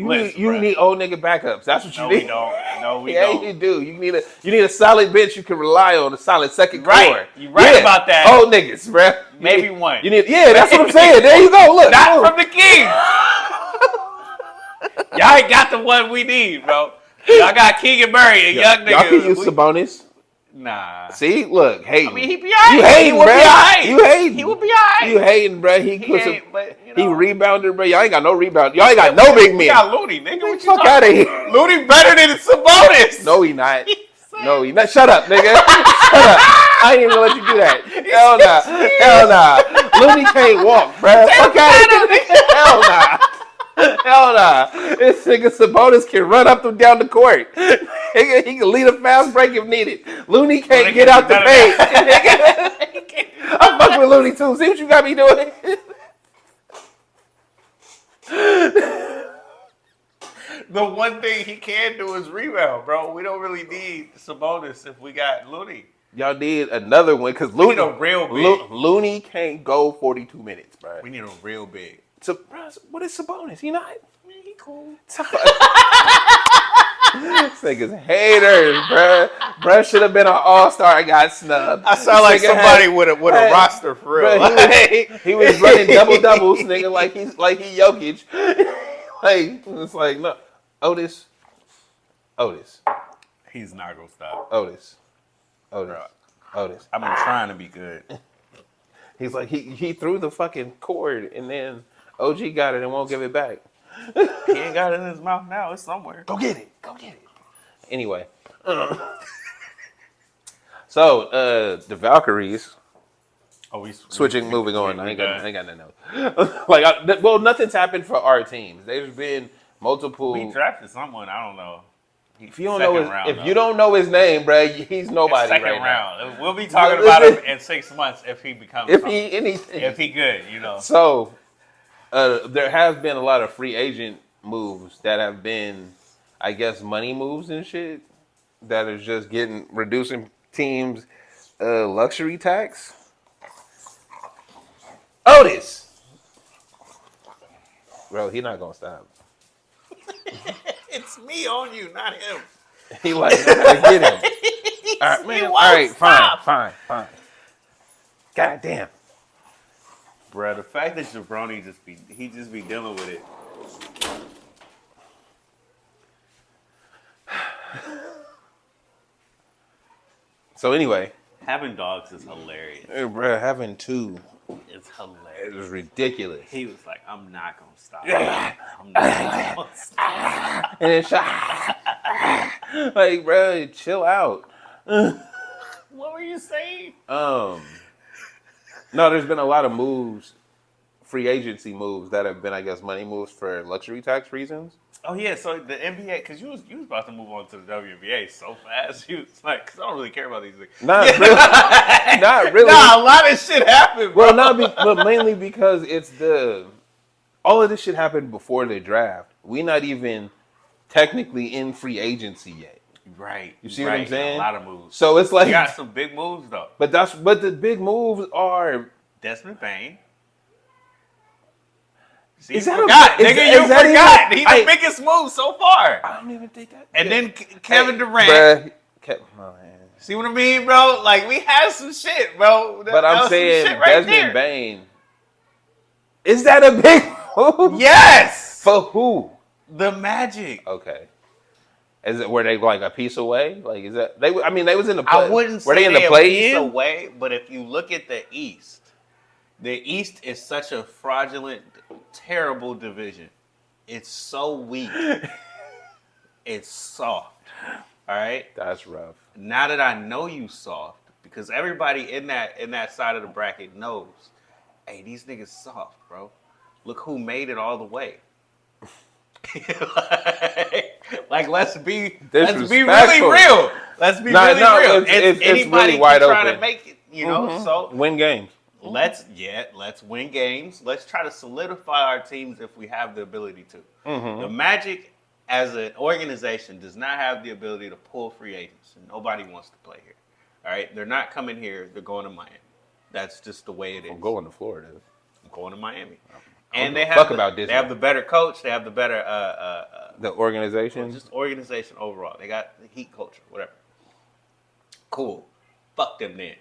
old nigga backups. That's what you need. No, we don't. Yeah, you do. You need a solid bench you can rely on, a solid second core. You right about that. Old niggas, bro. Maybe one. That's what I'm saying. There you go. Look, not from the Kings. Y'all ain't got the one we need, bro. Y'all got Keegan Murray, a young nigga. Y'all can use Sabonis. Nah. See, look, hating. I mean, he be alright. You hating, bro. You hating. He will be alright. You hating, bro. He ain't, but He rebounded, bro. Y'all ain't got no rebound. Y'all ain't got no big men. We got Looney, nigga. What you Fuck out of here. Looney better than Sabonis. No, he not. No, he not. Shut up, nigga. Shut up. I ain't even gonna let you do that. Hell nah. Hell nah. Looney can't walk, bro. Fuck out of here. Hell nah. Hell nah. This nigga Sabonis can run up and down the court. He can lead a fast break if needed. Looney can't get out the paint. I'm fucking with Looney too. See what you got me doing? The one thing he can do is rebound, bro. We don't really need Sabonis if we got Looney. Y'all need another one because Looney, need a real big. Looney can't go 42 minutes, bro. We need a real big. So, bro, what is Sabonis? He not? He cool. This nigga's haters, bro. Bro should have been an all-star. I got snubbed. I sound like somebody with a roster for real. Bro, he was running double-doubles, nigga, like he Jokic. Like, it's like, no. Otis. He's not gonna stop. Otis. I've been trying to be good. He's like, he threw the fucking cord and then OG got it and won't give it back. He ain't got it in his mouth now. It's somewhere. Go get it. Anyway. So, the Valkyries. Moving on. I ain't got nothing else. Like, nothing's happened for our teams. There's been multiple. We drafted someone. I don't know. If you don't know his name, bro, he's nobody. Second right round. Now. We'll be talking about him in 6 months if he becomes. If he good, you know. So, there has been a lot of free agent moves that have been, I guess, money moves and shit that is just reducing teams' luxury tax. Otis, bro, he not gonna stop. It's me on you, not him. He like, I gotta get him. All right, man. All right, fine. God damn. Bro, the fact that Jabroni just be dealing with it. So anyway, having dogs is hilarious. Bro, having two. It's hilarious. It was ridiculous. He was like, I'm not going to stop. I'm not going to stop. And then shot. Like, bro, chill out. What were you saying? No, there's been a lot of moves, free agency moves that have been, I guess, money moves for luxury tax reasons. Oh, yeah, so the NBA, because you was about to move on to the WNBA so fast. You was like, because I don't really care about these things. Not really. Nah, a lot of shit happened, bro. Well, but mainly because it's all of this shit happened before the draft. We're not even technically in free agency yet. Right. You see what I'm saying? A lot of moves. So it's like. You got some big moves, though. But the big moves are. Desmond Bain. See, is you that forgot, you forgot. He's the biggest move so far. I don't even think that. And then Kevin Durant. Oh, man. See what I mean, bro? Like, we had some shit, bro. But I'm saying Desmond Bain. Is that a big move? Yes. For who? The Magic. Okay. Were they like a piece away? Like, is that they? I mean, they was in the. I wouldn't say were they in the a piece play-in? away, but if you look at the East is such a fraudulent, terrible division. It's so weak. It's soft. All right. That's rough. Now that I know you soft, because everybody in that side of the bracket knows, hey, these niggas soft, bro. Look who made it all the way. like let's be really real. Let's be really real. It's anybody really wide trying open. to make it, you know. Mm-hmm. So win games. Let's win games. Let's try to solidify our teams if we have the ability to. Mm-hmm. The Magic, as an organization, does not have the ability to pull free agents, and nobody wants to play here. All right, they're not coming here. They're going to Miami. That's just the way it is. I'm going to Florida. I'm going to Miami. And they have the better coach. They have the better the organization. Just organization overall. They got the Heat culture, whatever. Cool. Fuck them then.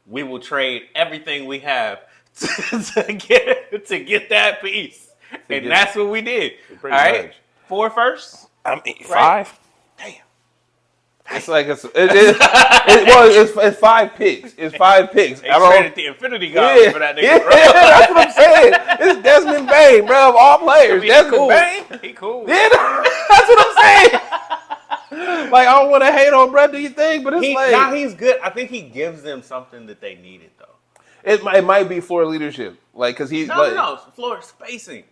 We will trade everything we have to get that piece, and that's what we did. All right, much. 4 firsts. I mean, right? 5. Damn. It's like it's 5 picks. It's 5 picks. They traded the Infinity Gauntlet for that nigga, Yeah, bro. that's what I'm saying. It's Desmond Bain, bro, of all players. I mean, Desmond cool. Bain. He cool. Yeah, that's what I'm saying. Like, I don't want to hate on bro, do you think? But it's He's good. I think he gives them something that they needed, though. it might be for leadership, like because he's No, floor spacing.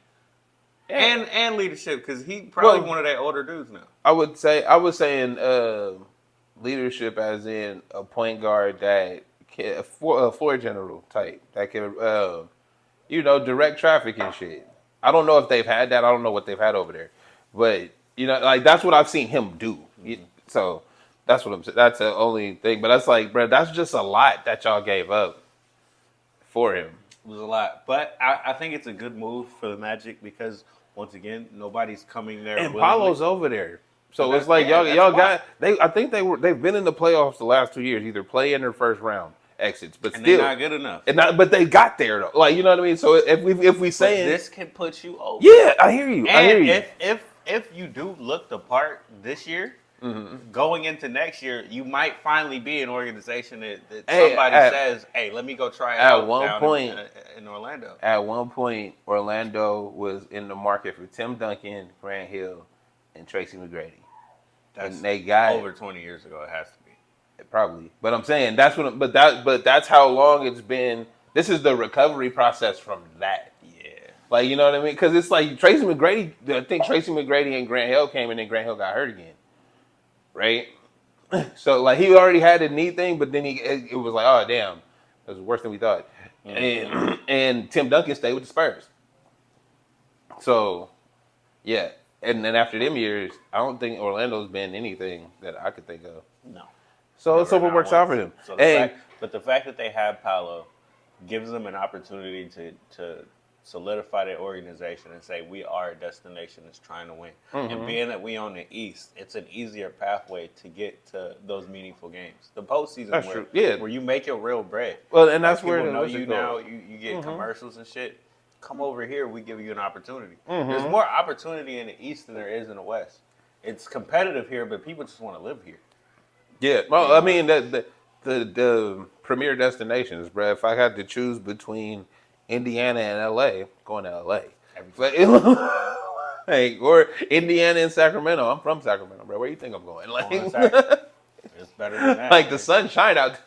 And leadership, because he probably one of their older dudes now. I was saying leadership as in a point guard that a floor general type that can direct traffic and shit. I don't know if they've had that. I don't know what they've had over there, but like that's what I've seen him do. Mm-hmm. So that's what I'm saying. That's the only thing. But that's like, bro, that's just a lot that y'all gave up for him. It was a lot, but I think it's a good move for the Magic because once again, nobody's coming there. And willingly. Paulo's over there, so it's like y'all got they. I think they've been in the playoffs the last 2 years, either play in or first round exits, but and still they're not good enough. But they got there though, like you know what I mean. So if we say this can put you over, yeah, I hear you. And if you do look the part this year. Mm-hmm. Going into next year, you might finally be an organization that somebody says, "Hey, let me go try it out." At one point in Orlando. At one point, Orlando was in the market for Tim Duncan, Grant Hill, and Tracy McGrady. That's and they got over 20 years ago. It has to be probably, but I'm saying that's what. But that's how long it's been. This is the recovery process from that. Yeah, like you know what I mean? Because it's like Tracy McGrady. I think Tracy McGrady and Grant Hill came in, and Grant Hill got hurt again. Right, so like he already had a knee thing, but then it was like, oh damn, it was worse than we thought. Mm-hmm. And Tim Duncan stayed with the Spurs. So yeah, and then after them years, I don't think Orlando's been anything that I could think of. No. So it works out for them. So the fact that they have Paolo gives them an opportunity to solidify their organization and say we are a destination that's trying to win. Mm-hmm. And being that we on the East, it's an easier pathway to get to those meaningful games. The postseason where you make your real bread. Well, and that's where people know you now. You get mm-hmm. commercials and shit. Come over here, we give you an opportunity. Mm-hmm. There's more opportunity in the East than there is in the West. It's competitive here, but people just want to live here. Yeah, well, I mean the premier destinations, bro. If I had to choose between Indiana and LA, going to LA. Like, or Indiana and Sacramento. I'm from Sacramento, bro. Where you think I'm going? Like, it's better than that. Like the sunshine out.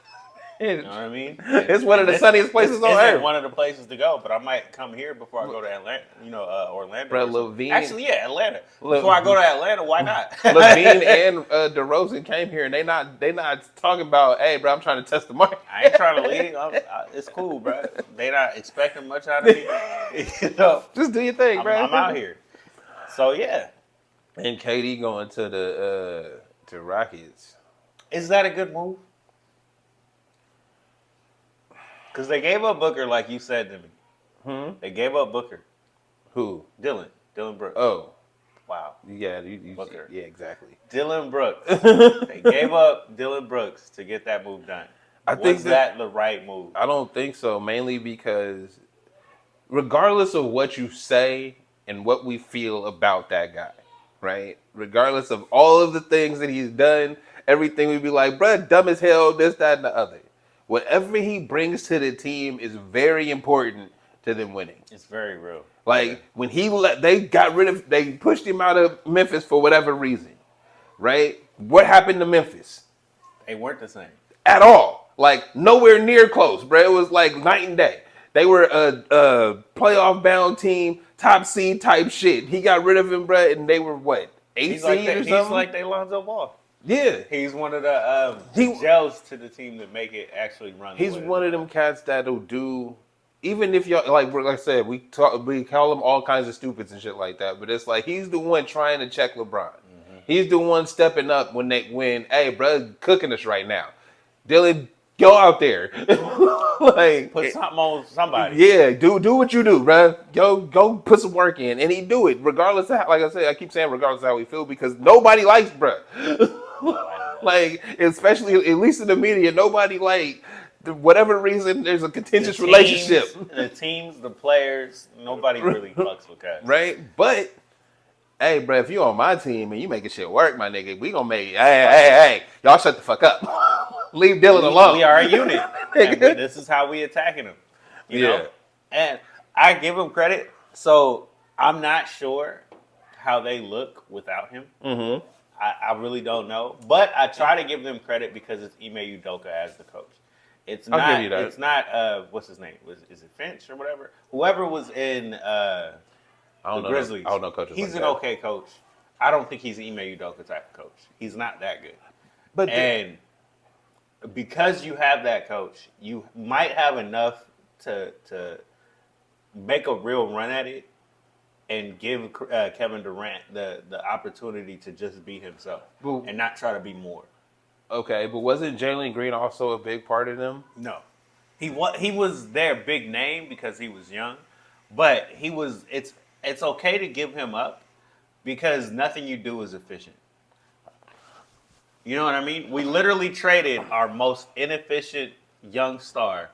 You know what I mean? It's one of the sunniest places on earth. One of the places to go, but I might come here before I go to Atlanta. Orlando. Bro, Levine. Actually, yeah, Atlanta. Before I go to Atlanta, why not? Levine and DeRozan came here, and they not talking about, hey, bro, I'm trying to test the market. I ain't trying to leave. It's cool, bro. They not expecting much out of me. Just do your thing, bro. I'm out here. So yeah. And KD going to the to Rockets. Is that a good move? Because they gave up Booker, like you said to me. They gave up Booker. Who? Dylan Brooks. Oh. Wow. Yeah, Booker. Yeah, exactly. Dylan Brooks. They gave up Dylan Brooks to get that move done. Was that the right move? I don't think so, mainly because regardless of what you say and what we feel about that guy, right? Regardless of all of the things that he's done, everything we'd be like, bruh, dumb as hell, this, that, and the other. Whatever he brings to the team is very important to them winning. It's very real. Like when they pushed him out of Memphis for whatever reason, right? What happened to Memphis? They weren't the same at all. Like nowhere near close, bro. It was like night and day. They were a playoff bound team, top seed type shit. He got rid of him, bro, and they were what? 8 seed or something? He's like they Lonzo Ball. Yeah. He's one of the gels to the team that make it actually run. He's one of them cats that'll do, even if y'all, like I said, we call him all kinds of stupids and shit like that, but it's like he's the one trying to check LeBron. Mm-hmm. He's the one stepping up when hey, bro, cooking us right now. Dylan, go out there. Like put something on somebody. Yeah, do what you do, bro. Go put some work in, and he do it regardless of how, like I said, I keep saying regardless of how we feel because nobody likes bro. Like especially at least in the media, nobody whatever reason there's a contentious relationship. The teams, the players, nobody really fucks with guys, right? But Hey, bro, if you on my team and you making shit work, my nigga, we gonna make. Hey, y'all shut the fuck up. Leave Dylan alone. We are a unit, and this is how we attacking him. You know, and I give him credit. So I'm not sure how they look without him. Mm-hmm. I really don't know, but I try to give them credit because it's Ime Udoka as the coach. It's I'll not. give you that. It's not. What's his name? Is it Finch or whatever? Whoever was in the Grizzlies. I don't know coaches. He's like an that. okay coach. I don't think he's an Ime Udoka type of coach. He's not that good. But And because you have that coach, you might have enough to make a real run at it and give Kevin Durant the opportunity to just be himself and not try to be more. Okay, but wasn't Jalen Green also a big part of them? No, he was their big name because he was young, but he was. It's okay to give him up because nothing you do is efficient. You know what I mean? We literally traded our most inefficient young star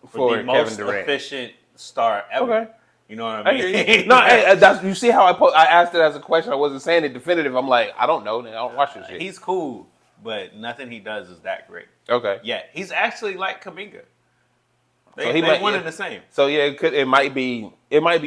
for the most Kevin Durant. efficient star ever. Okay. You know what I mean? I hear you. No, hey, that's, you see how I asked it as a question. I wasn't saying it definitive. I'm like, I don't know. I don't watch this shit. He's cool, but nothing he does is that great. Okay. Yeah, he's actually like Kuminga. So They one and the same. So yeah, it might be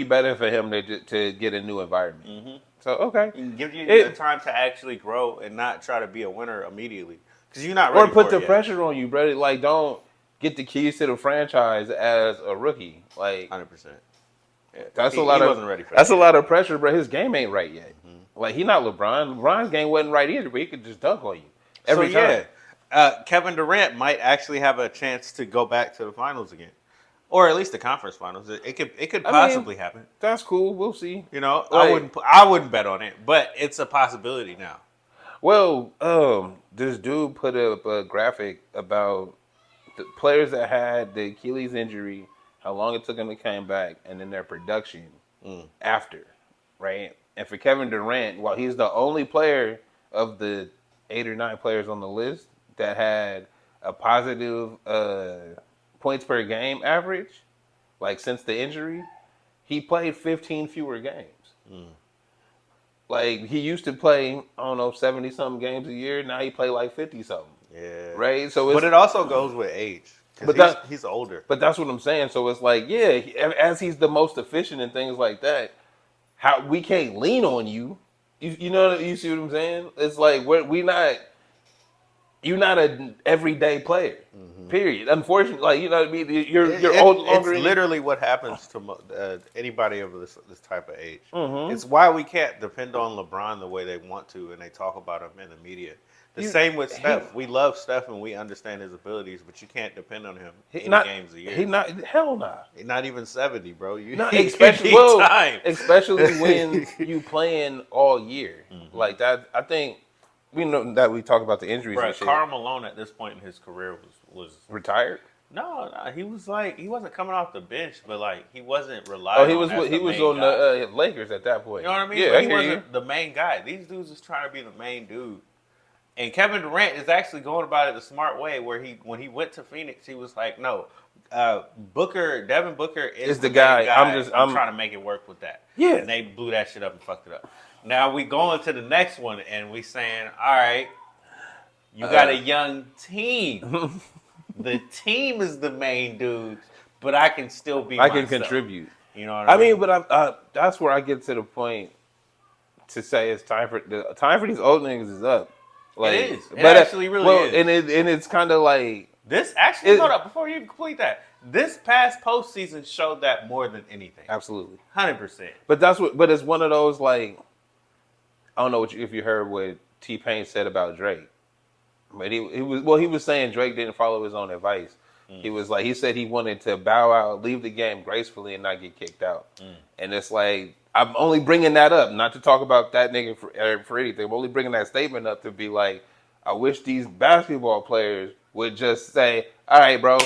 better for him to get a new environment. Mm-hmm. So okay, And give you the time to actually grow and not try to be a winner immediately because you're not ready. Or put for the pressure on you, brother. Like, don't get the keys to the franchise as a rookie. Like, 100%. Yeah. That's He a lot of wasn't ready for that's that a lot of pressure, bro. His game ain't right yet. Mm-hmm. Like, he not LeBron. LeBron's game wasn't right either, but he could just dunk on you every time. Kevin Durant might actually have a chance to go back to the finals again, or at least the conference finals. It could possibly happen. That's cool. We'll see. You know, Like, I wouldn't bet on it, but it's a possibility now. Well, this dude put up a graphic about the players that had the Achilles injury, how long it took them to come back, and then their production after, right? And for Kevin Durant, while he's the only player of the 8 or 9 players on the list that had a positive points per game average, like since the injury, he played 15 fewer games. Like, he used to play, I don't know, 70-something games a year. Now he play like 50-something. Yeah. Right? So but it also goes with age. But he's older. But that's what I'm saying. So it's like, yeah, as he's the most efficient and things like that, how we can't lean on you. You know, you see what I'm saying? It's like you're not an everyday player. Period. Unfortunately, like, you know what I mean. You're old longer. It's literally what happens to anybody of this type of age. Mm-hmm. It's why we can't depend on LeBron the way they want to, and they talk about him in the media. Same with Steph. We love Steph and we understand his abilities, but you can't depend on him games a year. He not hell nah. Not even 70, bro. Especially when you playing all year like that. I think we know that we talk about the injuries. Bro, and shit. Karl Malone at this point in his career was retired. No, he was like he wasn't coming off the bench, but like he wasn't reliable. He was on the Lakers at that point. You know what I mean? Yeah, but he wasn't the main guy. These dudes is trying to be the main dude. And Kevin Durant is actually going about it the smart way, where when he went to Phoenix, he was like, no, Devin Booker is the guy. I'm trying to make it work with that. Yeah. And they blew that shit up and fucked it up. Now we going to the next one, and we saying, all right, you got a young team. The team is the main dude, but I can still be myself. I can contribute. You know what I mean? But that's where I get to the point to say it's time for these old niggas is up. Like, it is. It actually really is. And it's kind of like this. Actually, hold up before you complete that. This past postseason showed that more than anything. Absolutely, 100%. But it's one of those, like, I don't know if you heard what T-Pain said about Drake, but he was saying Drake didn't follow his own advice. He said he wanted to bow out, leave the game gracefully, and not get kicked out. And it's like, I'm only bringing that up, not to talk about that nigga for anything. I'm only bringing that statement up to be like, I wish these basketball players would just say, all right, bro,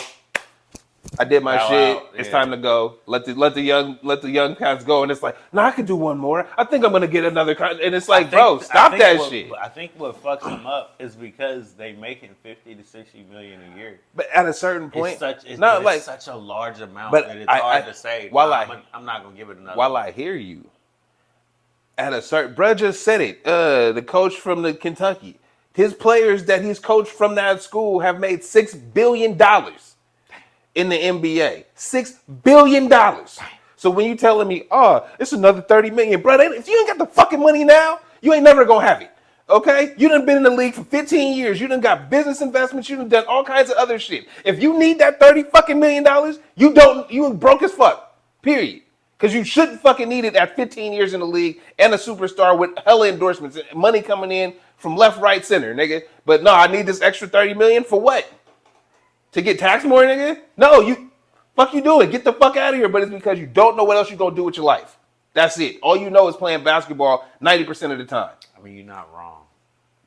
I did my shit. It's time to go. Let the young cats go. And it's like, no, I can do one more. I think I'm gonna get another. And it's like, bro, stop that shit. I think what fucks them up is because they making $50 to $60 million a year. But at a certain point, it's such a large amount that it's hard to say. I'm not gonna give it another. While I hear you, at a certain, bruh just said it. The coach from the Kentucky, his players that he's coached from that school have made $6 billion in the NBA. $6 billion. So when you telling me, oh, it's another 30 million, bro, if you ain't got the fucking money now, you ain't never gonna have it. Okay? You done been in the league for 15 years. You done got business investments. You done done all kinds of other shit. If you need that 30 fucking $million, you broke as fuck. Period. Because you shouldn't fucking need it at 15 years in the league and a superstar with hella endorsements and money coming in from left, right, center, nigga. But no, I need this extra 30 million for what? To get taxed more, nigga? No, you doing? Get the fuck out of here. But it's because you don't know what else you're gonna do with your life. That's it. All you know is playing basketball 90% of the time. I mean, you're not wrong.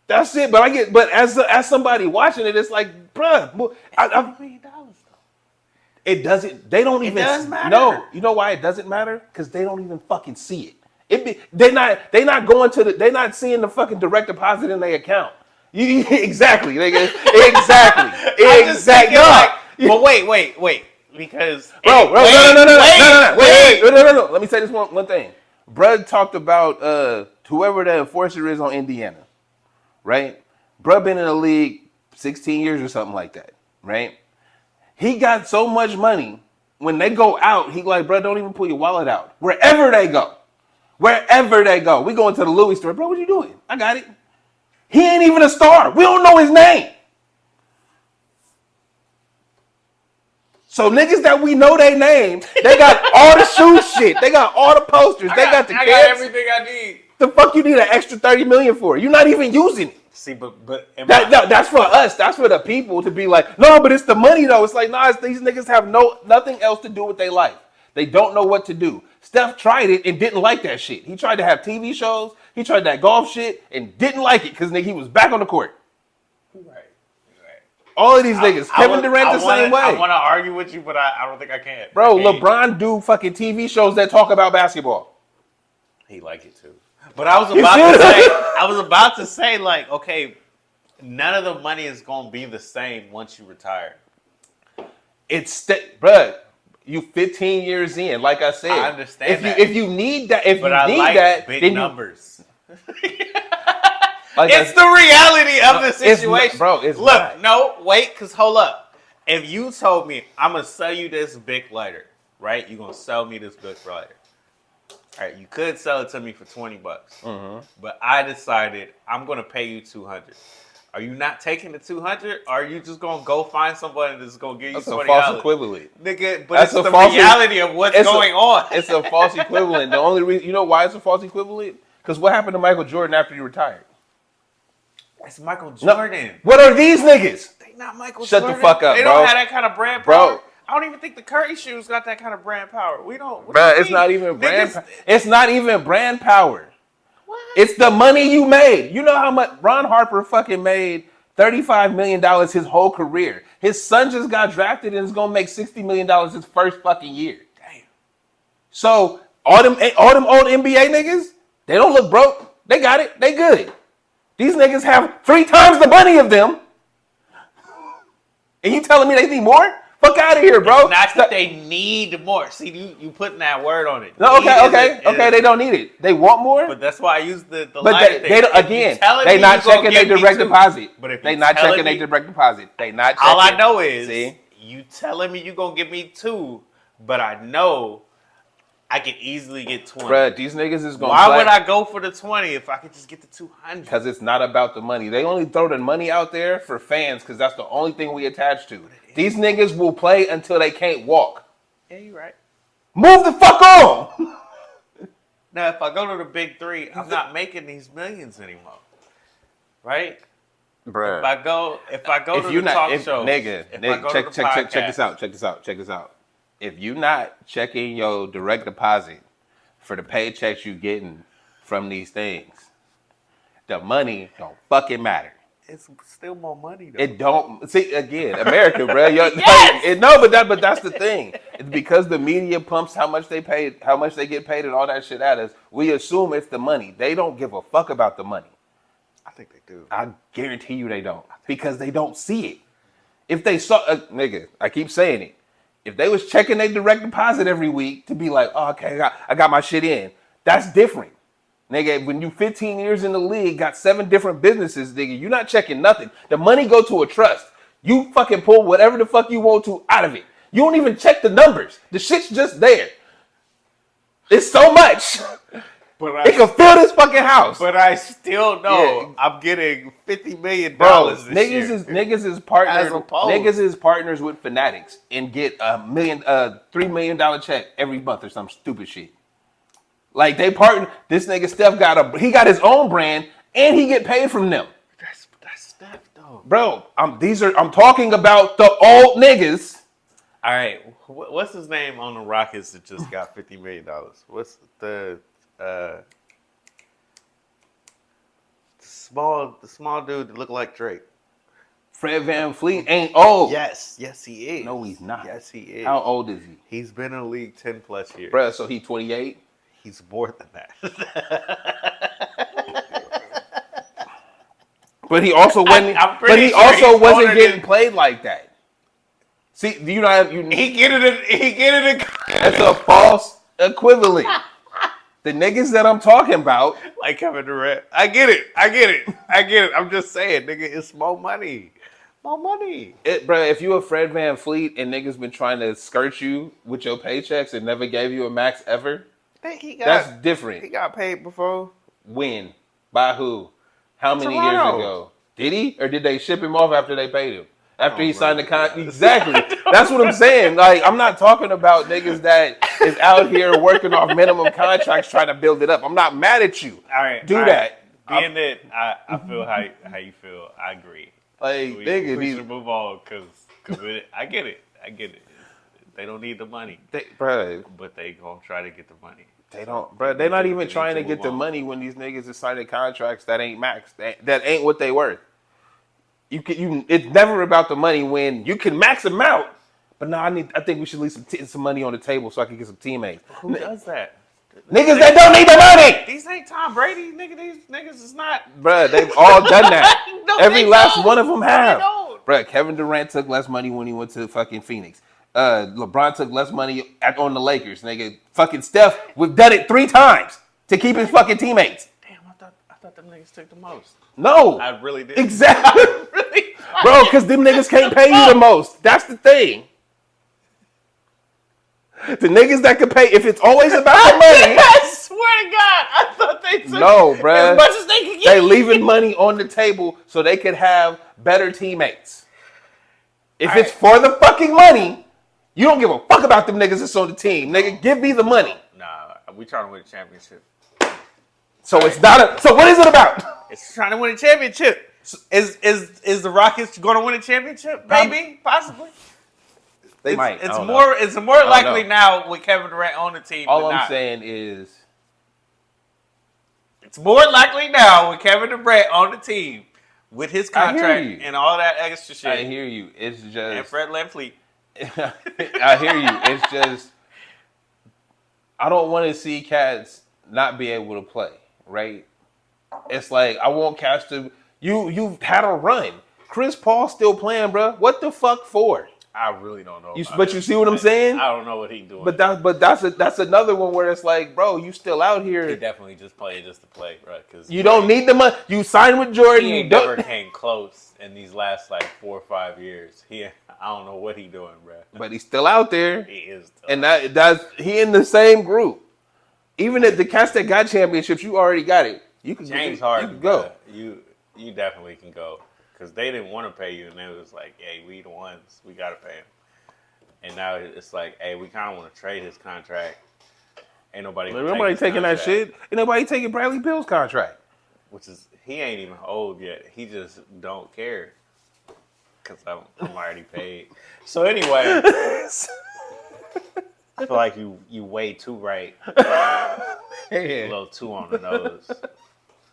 That's it. But as somebody watching it, it's like, bruh, $30 million though. It doesn't. They don't even. It does matter. No, you know why it doesn't matter? Because they don't even fucking see it. They're not going to they're not seeing the fucking direct deposit in their account. Exactly, nigga. Exactly. Exactly. But wait. Because no. Let me say this one thing. Bruh talked about whoever the enforcer is on Indiana, right? Bruh been in the league 16 years or something like that, right? He got so much money, when they go out, he like, bro, don't even pull your wallet out. Wherever they go. We going to the Louis store. Bro, what you doing? I got it. He ain't even a star. We don't know his name. So niggas that we know their name, they got all the shoe shit. They got all the posters. They got the I kids. got everything I need. The fuck you need an extra 30 million for? You're not even using it. See, but that's for us. That's for the people to be like, no, but it's the money though. It's like, nah, these niggas have nothing else to do with their life. They don't know what to do. Steph tried it and didn't like that shit. He tried to have TV shows. He tried that golf shit and didn't like it because he was back on the court. Right. All of these niggas. Kevin Durant the same way. I want to argue with you, but I don't think I can. Bro, LeBron do fucking TV shows that talk about basketball. He like it too. But I was about to say, like, okay, none of the money is gonna be the same once you retire. Bruh, you 15 years in, like I said. I understand if you need that, big numbers. Like it's the reality of the situation. It's hold up. If you told me I'm gonna sell you this Bic lighter, right? You're gonna sell me this Bic lighter. All right, you could sell it to me for $20, but I decided I'm gonna pay you $200. Are you not taking the $200, or are you just gonna go find somebody that's gonna give you $20? That's a false equivalent, nigga. But it's the reality of what's going on. It's a false equivalent. The only reason, you know why it's a false equivalent? Because what happened to Michael Jordan after he retired? It's Michael Jordan. No. What are these niggas? They not Michael Shut Jordan. The fuck up, they bro. They don't have that kind of brand power. Bro. I don't even think the Curry shoes got that kind of brand power. We don't. Bro, it's not even brand. It's not even brand power. What? It's the money you made. You know how much Ron Harper fucking made? $35 million his whole career. His son just got drafted and is gonna make $60 million his first fucking year. Damn. So all them old NBA niggas, they don't look broke. They got it. They good. These niggas have 3 times the money of them. And you telling me they need more? Fuck out of here, bro. It's not that they need more. See, you putting that word on it. No, okay. They don't need it. They want more. But that's why I use the but line they don't, again, they not checking their direct deposit. But if they not checking their direct deposit. They not checking. All I know is you telling me you gonna give me 2, but I know I can easily get 20. Bruh, these niggas is gonna. Why would I go for the 20 if I could just get the 200? Because it's not about the money. They only throw the money out there for fans because that's the only thing we attach to. These niggas will play until they can't walk. Yeah, you're right. Move the fuck on. Now, if I go to the big 3, I'm not making these millions anymore, right? Bruh. If I go to the talk shows, check this out. If you not checking your direct deposit for the paychecks you getting from these things, the money don't fucking matter. It's still more money though. It don't. See, again, America, bro. Yes! But that's the thing. It's because the media pumps how much they get paid and all that shit at us. We assume it's the money. They don't give a fuck about the money. I think they do. I guarantee you they don't. Because they don't see it. If they saw, nigga, I keep saying it. If they was checking their direct deposit every week to be like, oh, okay, I got my shit in, that's different. Nigga, when you 15 years in the league, got 7 different businesses, nigga, you not checking nothing. The money go to a trust. You fucking pull whatever the fuck you want to out of it. You don't even check the numbers. The shit's just there. It's so much. But It can fill this fucking house. But I still know I'm getting $50 million this year. Niggas is partners. As opposed. Niggas is partners with Fanatics and get $3 million check every month or some stupid shit. Like they partner. This nigga Steph he got his own brand and he get paid from them. That's Steph though, Bro. I'm talking about the old niggas. All right, what's his name on the Rockets that just got $50 million? What's the small dude that looked like Drake? Fred VanVleet ain't old. Yes, he is. No, he's not. Yes, he is. How old is he? He's been in the league 10 plus years. Bro, so he 28? He's more than that. But he also wasn't. Wasn't getting played like that. See, you know, he get it. That's a false equivalent. The niggas that I'm talking about, like Kevin Durant. I get it. I'm just saying, nigga, it's more money. More money. Bro, if you a Fred VanVleet and niggas been trying to skirt you with your paychecks and never gave you a max ever, that's different. He got paid before. When? By who? How many Toronto. years ago? Did he? Or did they ship him off after they paid him? After he signed the contract? Exactly. That's what I'm saying. Like, I'm not talking about niggas that is out here working off minimum contracts trying to build it up. I'm not mad at you. All right. That. Being that I feel how you feel, I agree. Like, we should move on because I get it. They don't need the money, bro. But they gonna try to get the money. They don't, bro. They're not even trying to get the money when these niggas are signing contracts that ain't max. That ain't what they worth. It's never about the money when you can max them out. But no, I think we should leave some money on the table so I can get some teammates. Who does that? Niggas that don't need the money. These ain't Tom Brady, nigga. These niggas is not. Bro, they've all done that. No, Every last don't. one of them have. No, Bro, Kevin Durant took less money when he went to fucking Phoenix. LeBron took less money on the Lakers. Nigga, fucking Steph, we've done it 3 times to keep his fucking teammates. Damn, I thought them niggas took the most. No. I really did. Exactly. Really? Bro, because them niggas can't pay you the most. That's the thing. The niggas that can pay, if it's always about the money. I swear to God, I thought they took bruh. as much as they could get. They leaving money on the table so they could have better teammates. If it's for the fucking money, you don't give a fuck about them niggas that's on the team. Nigga, give me the money. Nah, we trying to win a championship. So it's not so what is it about? It's trying to win a championship. Is the Rockets going to win a championship? Maybe, possibly. They might. It's more likely now with Kevin Durant on the team. All I'm saying is it's more likely now with Kevin Durant on the team with his contract and all that extra shit. I hear you. It's just and Fred VanVleet. I hear you. It's just I don't want to see cats not be able to play, right? It's like I want cats to you've had a run. Chris Paul still playing, bro. What the fuck for? I really don't know. But you see what I'm saying? I don't know what he's doing. But that's another one where it's like, bro, you still out here. He definitely just played just to play, bro. Because you don't need the money. You signed with Jordan. He you never came close in these last 4 or 5 years. I don't know what he's doing, bro. But he's still out there. He is. And that's he in the same group. Even at the cats that got championships, you already got it. You can James Harden. You can go. You definitely can go. Because they didn't want to pay you, and it was like, hey, we the ones. We got to pay him. And now it's like, hey, we kind of want to trade his contract. Ain't nobody taking that shit. Ain't nobody taking Bradley Beal's contract. Which is, he ain't even old yet. He just don't care. Because I'm already paid. So anyway, I feel like you way too right. A little too on the nose.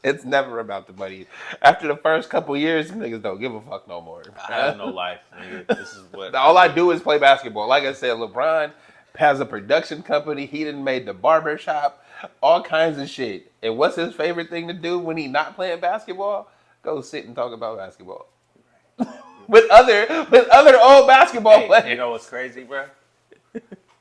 It's never about the money. After the first couple years, niggas don't give a fuck no more. I have no life, nigga. This is what all I do is play basketball. Like I said, LeBron has a production company. He done made the barber shop, all kinds of shit. And what's his favorite thing to do when he not playing basketball? Go sit and talk about basketball. with other old basketball players. You know what's crazy, bro?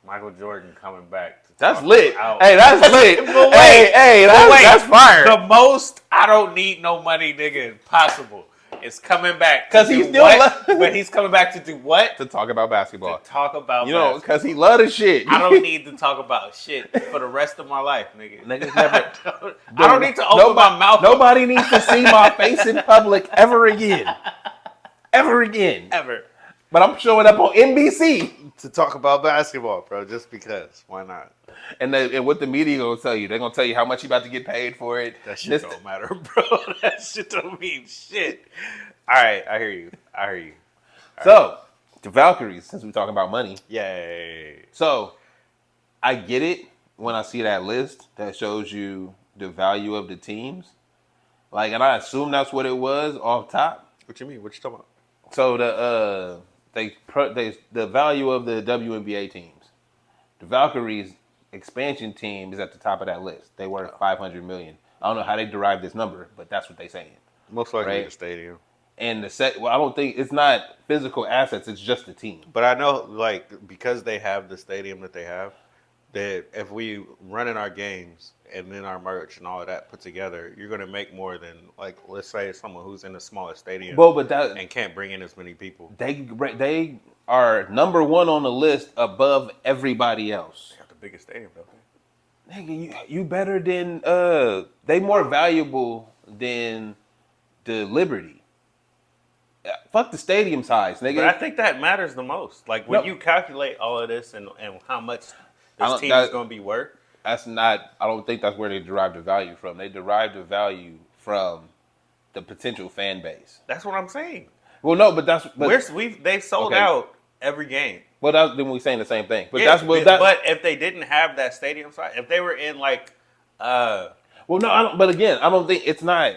Michael Jordan coming back. That's lit. Out. Hey, that's lit. But hey, that's fire. The most I don't need no money, nigga, possible. Is coming back because he's still but he's coming back to do what? To talk about basketball. To talk about basketball. Because he love the shit. I don't need to talk about shit for the rest of my life, nigga. Niggas never. I don't need to open my mouth. Nobody needs to see my face in public ever again. Ever again. Ever. But I'm showing up on NBC to talk about basketball, bro. Just because. Why not? And what the media gonna tell you? They're gonna tell you how much you about to get paid for it. That shit don't matter, bro. That shit don't mean shit. All right, I hear you. So, the Valkyries, since we're talking about money. Yay. So, I get it when I see that list that shows you the value of the teams. Like, and I assume that's what it was off top. What you mean? What you talking about? So the value of the WNBA teams. The Valkyries expansion team is at the top of that list. They worth $500 million. I don't know how they derived this number, but that's what they're saying. Most likely right? the stadium. And I don't think it's not physical assets. It's just the team. But I know, like, because they have the stadium that they have, that if we run in our games and then our merch and all of that put together, you're going to make more than, like, let's say someone who's in a smaller stadium and can't bring in as many people. They are number one on the list above everybody else. They got the biggest stadium, don't they? Nigga, you better than they more valuable than the Liberty. Fuck the stadium size, nigga. But I think that matters the most. Like when you calculate all of this and how much this team is going to be worth. That's not. I don't think that's where they derive the value from. They derive the value from the potential fan base. That's what I'm saying. Well, no, but they've sold out every game. Well, then we're saying the same thing. But but if they didn't have that stadium size, if they were in like, well, no, I don't. But again, I don't think it's not.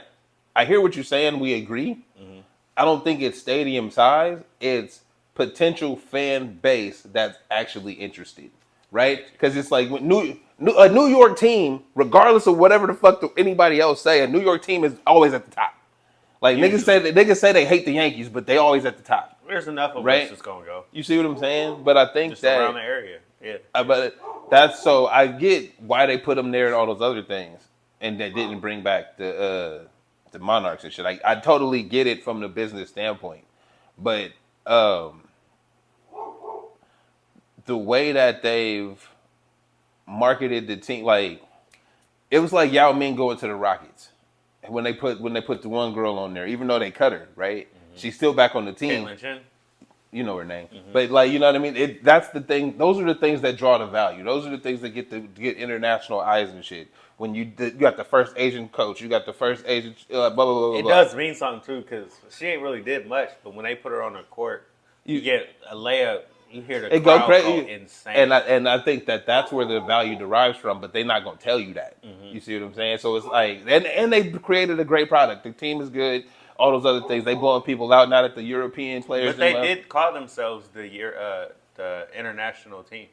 I hear what you're saying. We agree. Mm-hmm. I don't think it's stadium size. It's potential fan base that's actually interested, right? Because it's like when a New York team, regardless of whatever the fuck anybody else say, a New York team is always at the top. Like niggas say they hate the Yankees, but they always at the top. There's enough of us that's gonna go. You see what I'm saying? But I think just around the area, yeah. But that's so I get why they put them there and all those other things, and they didn't bring back the Monarchs and shit. I totally get it from the business standpoint, but the way that they've marketed the team, like it was like Yao Ming going to the Rockets when they put the one girl on there, even though they cut her, right? Mm-hmm. She's still back on the team. Caitlin Chen. You know her name, but like you know what I mean. That's the thing. Those are the things that draw the value. Those are the things that get international eyes and shit. When you got the first Asian coach, you got the first Asian blah blah blah. It does mean something too, because she ain't really did much, but when they put her on the court, you get a layup. You hear the crowd go insane. And I think that's where the value derives from, but they're not gonna tell you that. Mm-hmm. You see what I'm saying? So it's like, and they created a great product. The team is good. All those other things, they blowing people out. Now that the European players, but they did call themselves the international team,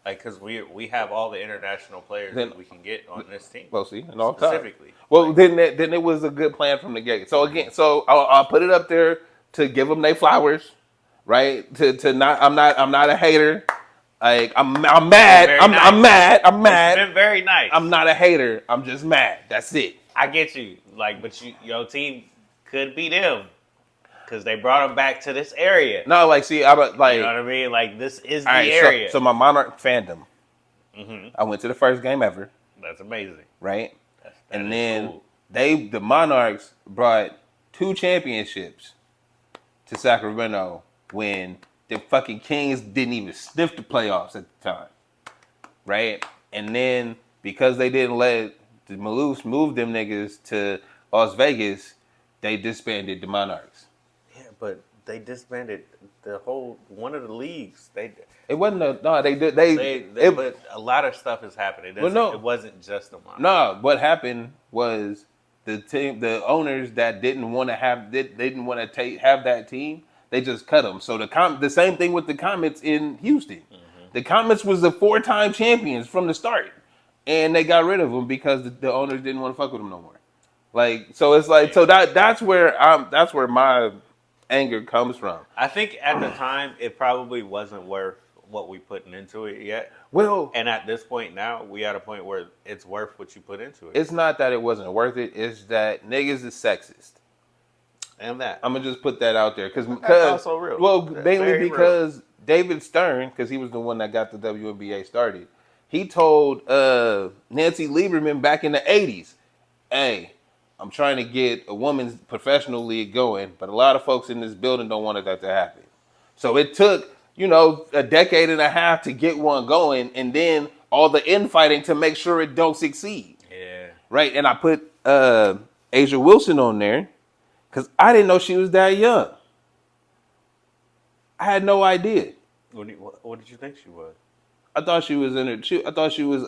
like because we have all the international players that we can get on this team. Well, see, and all specifically. Time. Well, then it was a good plan from the gate. So again, I'll put it up there to give them their flowers, right? To not, I'm not a hater. Like I'm mad. I'm mad. It's been very nice. I'm not a hater. I'm just mad. That's it. I get you. Like, but your team could be them because they brought them back to this area. No, like, see, I'm like, you know what I mean? Like, this is the area. So my Monarch fandom. Mm-hmm. I went to the first game ever. That's amazing, right? And then cool. The Monarchs brought 2 championships to Sacramento when the fucking Kings didn't even sniff the playoffs at the time, right? And then because they didn't let the Maloofs move them niggas to Las Vegas, they disbanded the Monarchs. Yeah, but they disbanded the whole one of the leagues. It wasn't but a lot of stuff is happening. It wasn't just the Monarchs. No, what happened was the owners that didn't want to have that team, they just cut them. So the same thing with the Comets in Houston. Mm-hmm. The Comets was the 4-time champions from the start, and they got rid of them because the owners didn't want to fuck with them no more. Like, so it's like, so that's where my anger comes from. I think at the time it probably wasn't worth what we putting into it yet. Well, And at this point now, we at a point where it's worth what you put into it. it's not that it wasn't worth it. It's that niggas is sexist. And that. I'm gonna just put that out there because also real. Well, That's mainly very because David Stern, because he was the one that got the WNBA started. He told Nancy Lieberman back in the '80s, "Hey, I'm trying to get a women's professional league going, but a lot of folks in this building don't want that to happen." So it took, a decade and a half to get one going, and then all the infighting to make sure it don't succeed. Yeah. Right, and I put Asia Wilson on there because I didn't know she was that young. I had no idea. What did you think she was? I thought she was I thought she was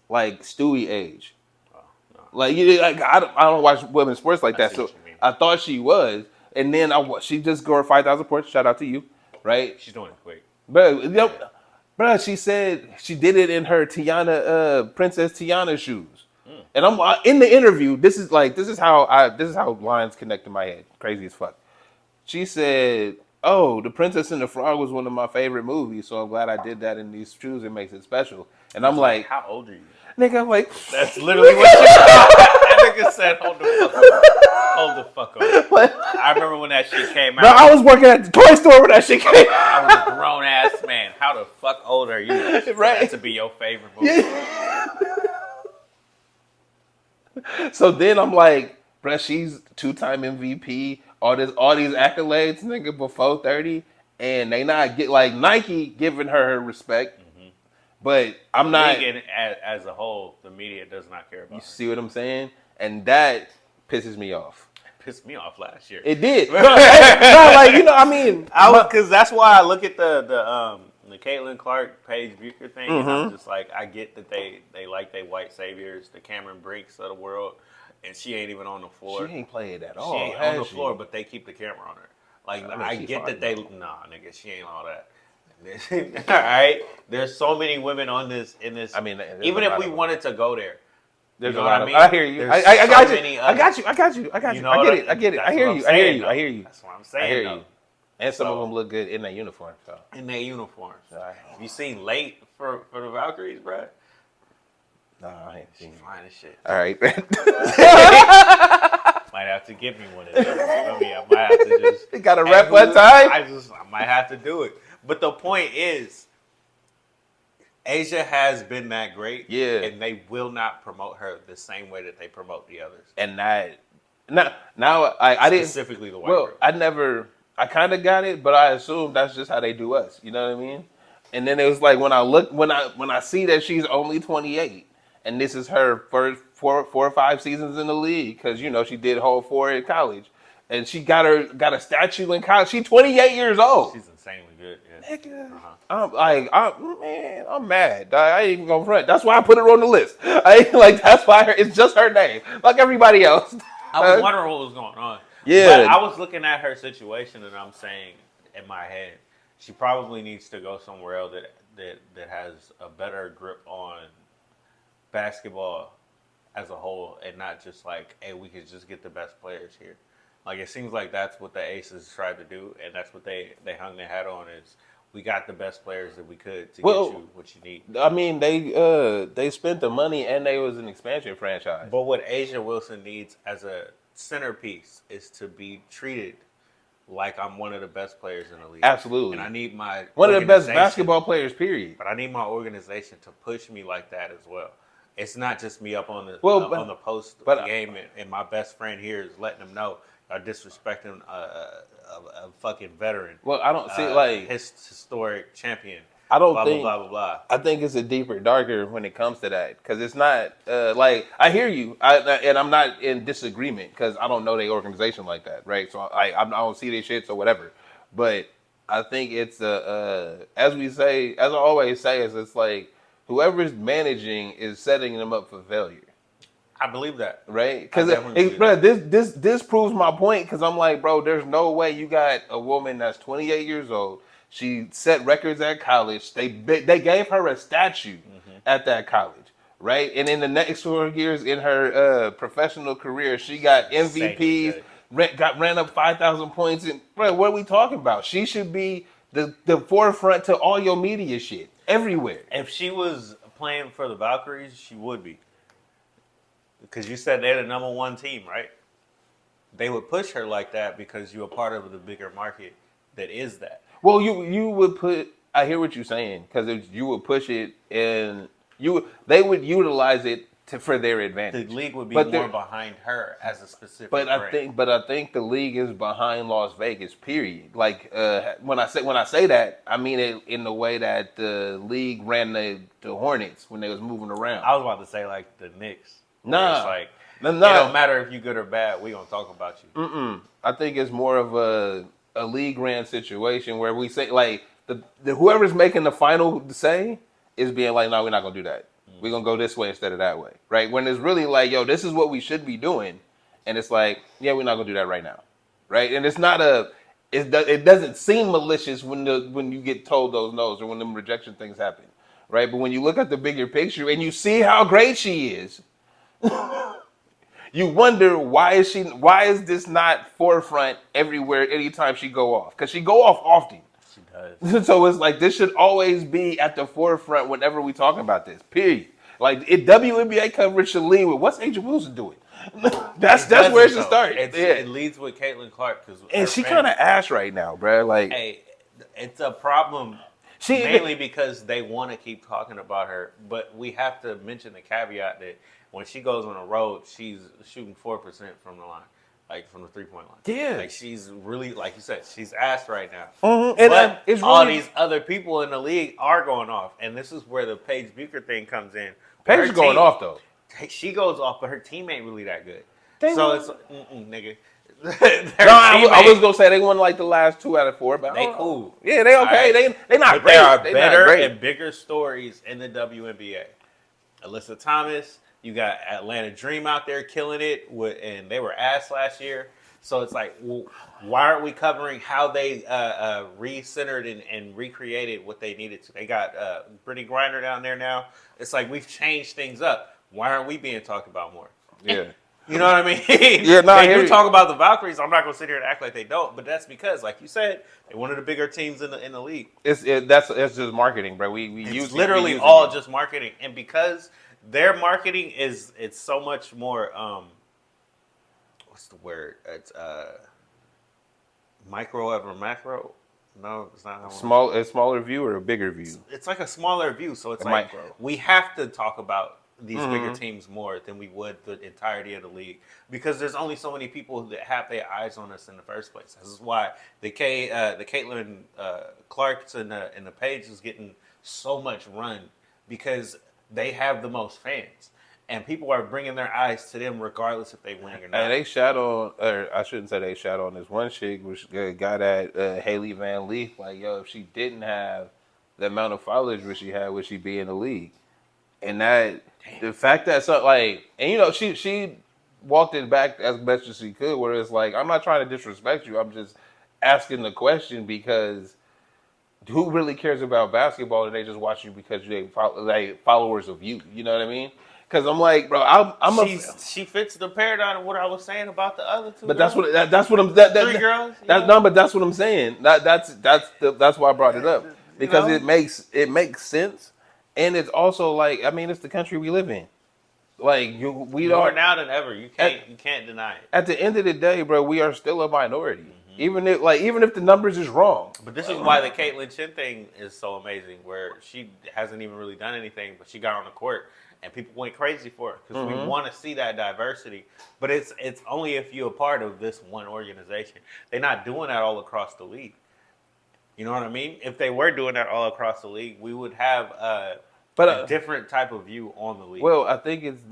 like Stewie age. Oh, no. Like I don't watch women's sports like that, see so what you mean. I thought she was, and then she just scored 5,000 points. Shout out to you, right? She's doing it quick. But she said she did it in her Princess Tiana shoes, and I'm in the interview. This is how lines connect in my head. Crazy as fuck. She said, "Oh, The Princess and the Frog was one of my favorite movies, so I'm glad I did that in these shoes. It makes it special." And I'm like, how old are you? nigga, I'm like, That's literally what you That nigga said, hold the fuck up. Hold the fuck up. what? I remember when that shit came out. Bro, I was working at the toy store when that shit came out. I was a grown ass man. How the fuck old are you? For Right. that to be your favorite movie. So then I'm like, bruh, she's 2-time MVP, all these accolades, nigga, before 30, and they not get like Nike giving her respect, but I'm not. League as a whole, the media does not care about You her. see what I'm saying? And that pisses me off. It pissed me off last year. It did. No, I mean, Because that's why I look at the Caitlin Clark, Paige Bucher thing, and I'm just like, I get that they like they white saviors, the Cameron Brinks of the world, and she ain't even on the floor. she ain't played at all. She ain't on the floor, but they keep the camera on her. Like, I mean, I she's get fine, that they, nah, nigga, she ain't all that. All right, there's so many women in this. I mean, even if we wanted to go there, there's you know a lot what I of. mean? I hear you. There's I got so you. many I got you. I got you. You know I what get it. I get it. that's I hear what I'm you. I hear saying, you. though. I hear you. That's what I'm I saying. hear though. you. And some of So- them look good in their uniform. So. In their uniforms. Right. Have you seen Late for the Valkyries, bro? No, I ain't She seen it. fine as shit. All right. Might have to give me one of those. I might have to just. You got a Hey, rep one who- time? I might have to do it. But the point is, Asia has been that great. Yeah. And they will not promote her the same way that they promote the others. And now I didn't. Specifically the white Well, girl. I kind of got it, but I assume that's just how they do us. You know what I mean? And then it was like when I see that she's only 28, and this is her first four or five seasons in the league, because she did whole 4 in college, and she got a statue in college. She's 28 years old. She's insanely good. Yeah. Nigga. Uh-huh. I'm mad. I ain't even gonna front. That's why I put her on the list. I ain't like that's why it's just her name, like everybody else. I was wondering what was going on. Yeah. But I was looking at her situation, and I'm saying in my head, she probably needs to go somewhere else that has a better grip on basketball as a whole, and not just like, hey, we could just get the best players here. Like, it seems like that's what the Aces tried to do, and that's what they hung their hat on, is we got the best players that we could to get you what you need. I mean, they spent the money, and they was an expansion franchise. But what Asia Wilson needs as a centerpiece is to be treated like I'm one of the best players in the league. Absolutely. And I need my One of the best organization- basketball players, period. But I need my organization to push me like that as well. It's not just me up on the on the post game, and my best friend here is letting them know are disrespecting a fucking veteran. Well, I don't see his historic champion. I don't blah, think blah blah blah blah. I think it's a deeper, darker when it comes to that, because it's not like I hear you, and I'm not in disagreement because I don't know their organization like that, right? So I don't see their shit, so whatever. But I think it's as I always say, it's like whoever's managing is setting them up for failure. I believe that, right? Because bro, this proves my point. Because I'm like, bro, there's no way you got a woman that's 28 years old. She set records at college. They gave her a statue at that college, right? And in the next 4 years in her professional career, she got MVPs, ran up 5,000 points. And bro, what are we talking about? She should be the forefront to all your media shit everywhere. If she was playing for the Valkyries, she would be. Because you said they're the number one team, right? They would push her like that because you're a part of the bigger market that is that. Well, you would put. I hear what you're saying because you would push it and they would utilize it for their advantage. The league would be But more behind her as a specific. But brand. I think the league is behind Las Vegas. Period. Like when I say that, I mean it in the way that the league ran the Hornets when they was moving around. I was about to say like the Knicks. Nah, it's like nah. It don't matter if you good or bad. We gonna talk about you. I think it's more of a league ran situation where we say like the whoever's making the final say is being like, no, we're not gonna do that. We're gonna go this way instead of that way, right? When it's really like, yo, this is what we should be doing, and it's like, yeah, we're not gonna do that right now, right? And it's not it doesn't seem malicious when you get told those no's or when them rejection things happen, right? But when you look at the bigger picture and you see how great she is, you wonder why is this not forefront everywhere anytime she go off? Because she go off often. She does. So it's like this should always be at the forefront whenever we talk about this. Period. Like WNBA coverage should lead with what's Agent Wilson doing. that's where it should start. It leads with Caitlin Clark and she kind of ass right now, bro. Like, hey, it's a problem. Mainly because they want to keep talking about her, but we have to mention the caveat that when she goes on the road, she's shooting 4% from the line, like from the 3-point line. Yeah, like she's really, like you said, she's ass right now. Mm-hmm. And it's all really... these other people in the league are going off, and this is where the Paige Bucher thing comes in. Paige is going off though. She goes off, but her team ain't really that good. It's nigga. No, I was gonna say they won like the last 2 out of 4, but they cool. Yeah, they okay. Right. They not but great. There are they better and bigger stories in the WNBA. Alyssa Thomas, you got Atlanta Dream out there killing it, and they were ass last year. So it's like, well, why aren't we covering how they re-centered and recreated what they needed to? They got Brittany Griner down there now. It's like we've changed things up. Why aren't we being talked about more? Yeah. You know what I mean? Yeah, no, they do talk about the Valkyries. I'm not going to sit here and act like they don't, but that's because, like you said, they're one of the bigger teams in the league. That's just marketing, bro. It's literally all just marketing, and because their marketing it's so much more. What's the word? It's micro over macro. No, it's not. A smaller view or a bigger view. It's like a smaller view, so it's like micro. We have to talk about these bigger teams more than we would the entirety of the league, because there's only so many people that have their eyes on us in the first place. This is why the Caitlin Clarks and the Paige is getting so much run, because they have the most fans, and people are bringing their eyes to them regardless if they win or not. And they shot on, or I shouldn't say they shot on this one chick, which got at Haley Van Leaf, like, yo, if she didn't have the amount of followers which she had, would she be in the league? And that the fact that and you know, she walked it back as best as she could, where it's like, I'm not trying to disrespect you, I'm just asking the question, because who really cares about basketball and they just watch you because they followers of you? You know what I mean? Because I'm like, bro, she fits the paradigm of what I was saying about the other two. But girls. that's what I'm. Three girls. But that's what I'm saying. That's why I brought it up, because it makes sense. And it's also like, I mean, it's the country we live in. Like we more are now than ever. You can't deny it. At the end of the day, bro, we are still a minority. Mm-hmm. Even if the numbers is wrong. But this is why the Caitlin Chin thing is so amazing, where she hasn't even really done anything, but she got on the court and people went crazy for her, because we want to see that diversity. But it's only if you're a part of this one organization. They're not doing that all across the league. You know what I mean? If they were doing that all across the league, we would have a different type of view on the league. Well, I think it's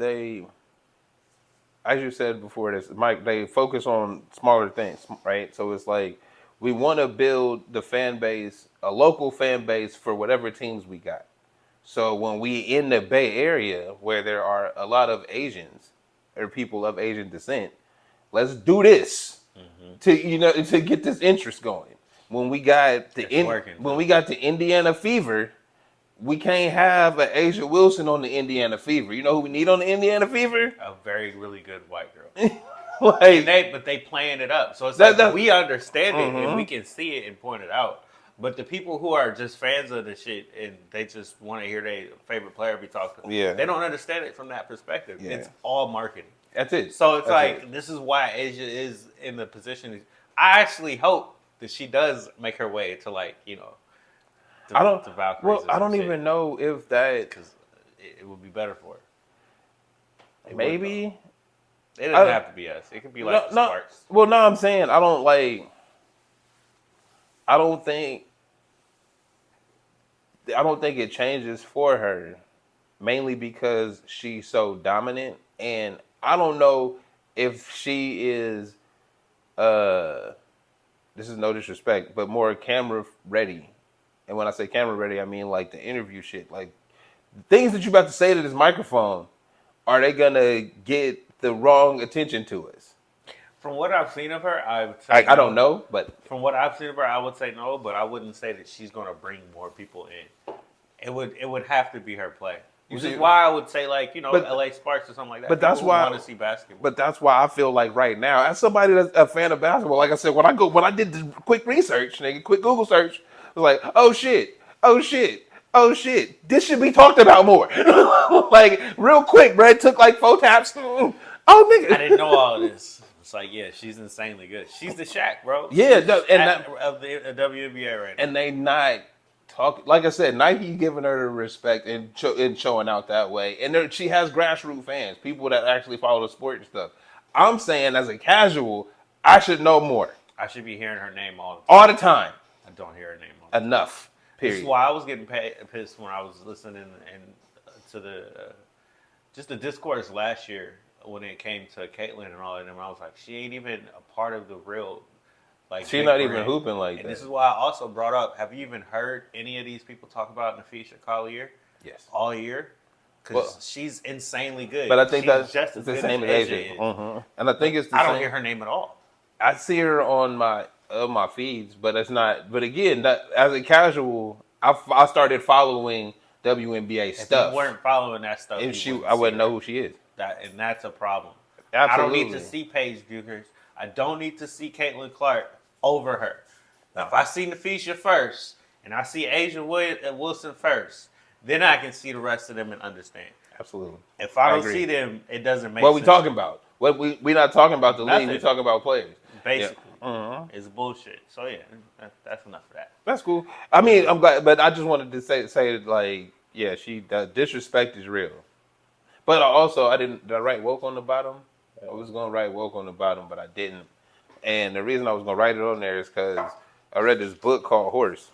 as you said before this, Mike, they focus on smaller things, right? So it's like, we want to build the fan base, a local fan base for whatever teams we got. So when we in the Bay Area, where there are a lot of Asians or people of Asian descent, let's do this to get this interest going. When we got the Indiana Fever, we can't have an Asia Wilson on the Indiana Fever. You know who we need on the Indiana Fever? A very, really good white girl. But they playing it up. So it's like we understand it and we can see it and point it out. But the people who are just fans of the shit and they just want to hear their favorite player be talked to, they don't understand it from that perspective. Yeah. It's all marketing. That's it. So it's That's like this is why Asia is in the position. I actually hope that she does make her way to like to Valkyries. Well, I don't even know if that because it would be better for her. Maybe it doesn't have to be us. It could be like the Sparks. Well, no, I'm saying I don't think it changes for her, mainly because she's so dominant, and I don't know if she is. This is no disrespect, but more camera ready. And when I say camera ready, I mean like the interview shit, like things that you about to say to this microphone. Are they gonna get the wrong attention to us? From what I've seen of her, I would say I don't know, but from what I've seen of her, I would say no. But I wouldn't say that she's gonna bring more people in. It would have to be her play. Which is why I would say like LA Sparks or something like that. But that's why I want to see basketball. But that's why I feel like right now, as somebody that's a fan of basketball, like I said, when I did the quick research, quick Google search, I was like, oh shit, this should be talked about more. Like real quick, bro. It took like 4 taps. Oh nigga, I didn't know all of this. It's like, yeah, she's insanely good. She's the Shaq, bro. Yeah, of the WNBA right now. And they not talk, like I said, Nike giving her the respect and showing out that way. And she has grassroots fans, people that actually follow the sport and stuff. I'm saying as a casual, I should know more. I should be hearing her name all the time. All the time. I don't hear her name all the time. Enough. Period. This is why I was getting pissed when I was listening to the just the discourse last year when it came to Caitlyn and all of them. I was like, she ain't even a part of the real. Like she's not even hooping like that. And this is why I also brought up, have you even heard any of these people talk about Nafisha Collier? Yes. All year? Because she's insanely good. But I think she's that's just as the good same as AJ. Mm-hmm. And I think it's the I same. don't hear her name at all. I see her on my feeds, but it's not. But again, that as a casual, I started following WNBA stuff. If you weren't following that stuff, I wouldn't know who she is. And that's a problem. Absolutely. I don't need to see Paige Buchers. I don't need to see Caitlin Clark over her. Now, if I see Nafisha first and I see Asia Wilson first, then I can see the rest of them and understand. Absolutely. If I don't see them, it doesn't make sense. What we talking about? What we're not talking about the league. We're talking about players. Basically, it's bullshit. So yeah, that's enough of that. That's cool. I mean, I'm glad, but I just wanted to say like, yeah, the disrespect is real. But did I write woke on the bottom? I was gonna write woke on the bottom, but I didn't. And the reason I was gonna write it on there is because I read this book called Horse,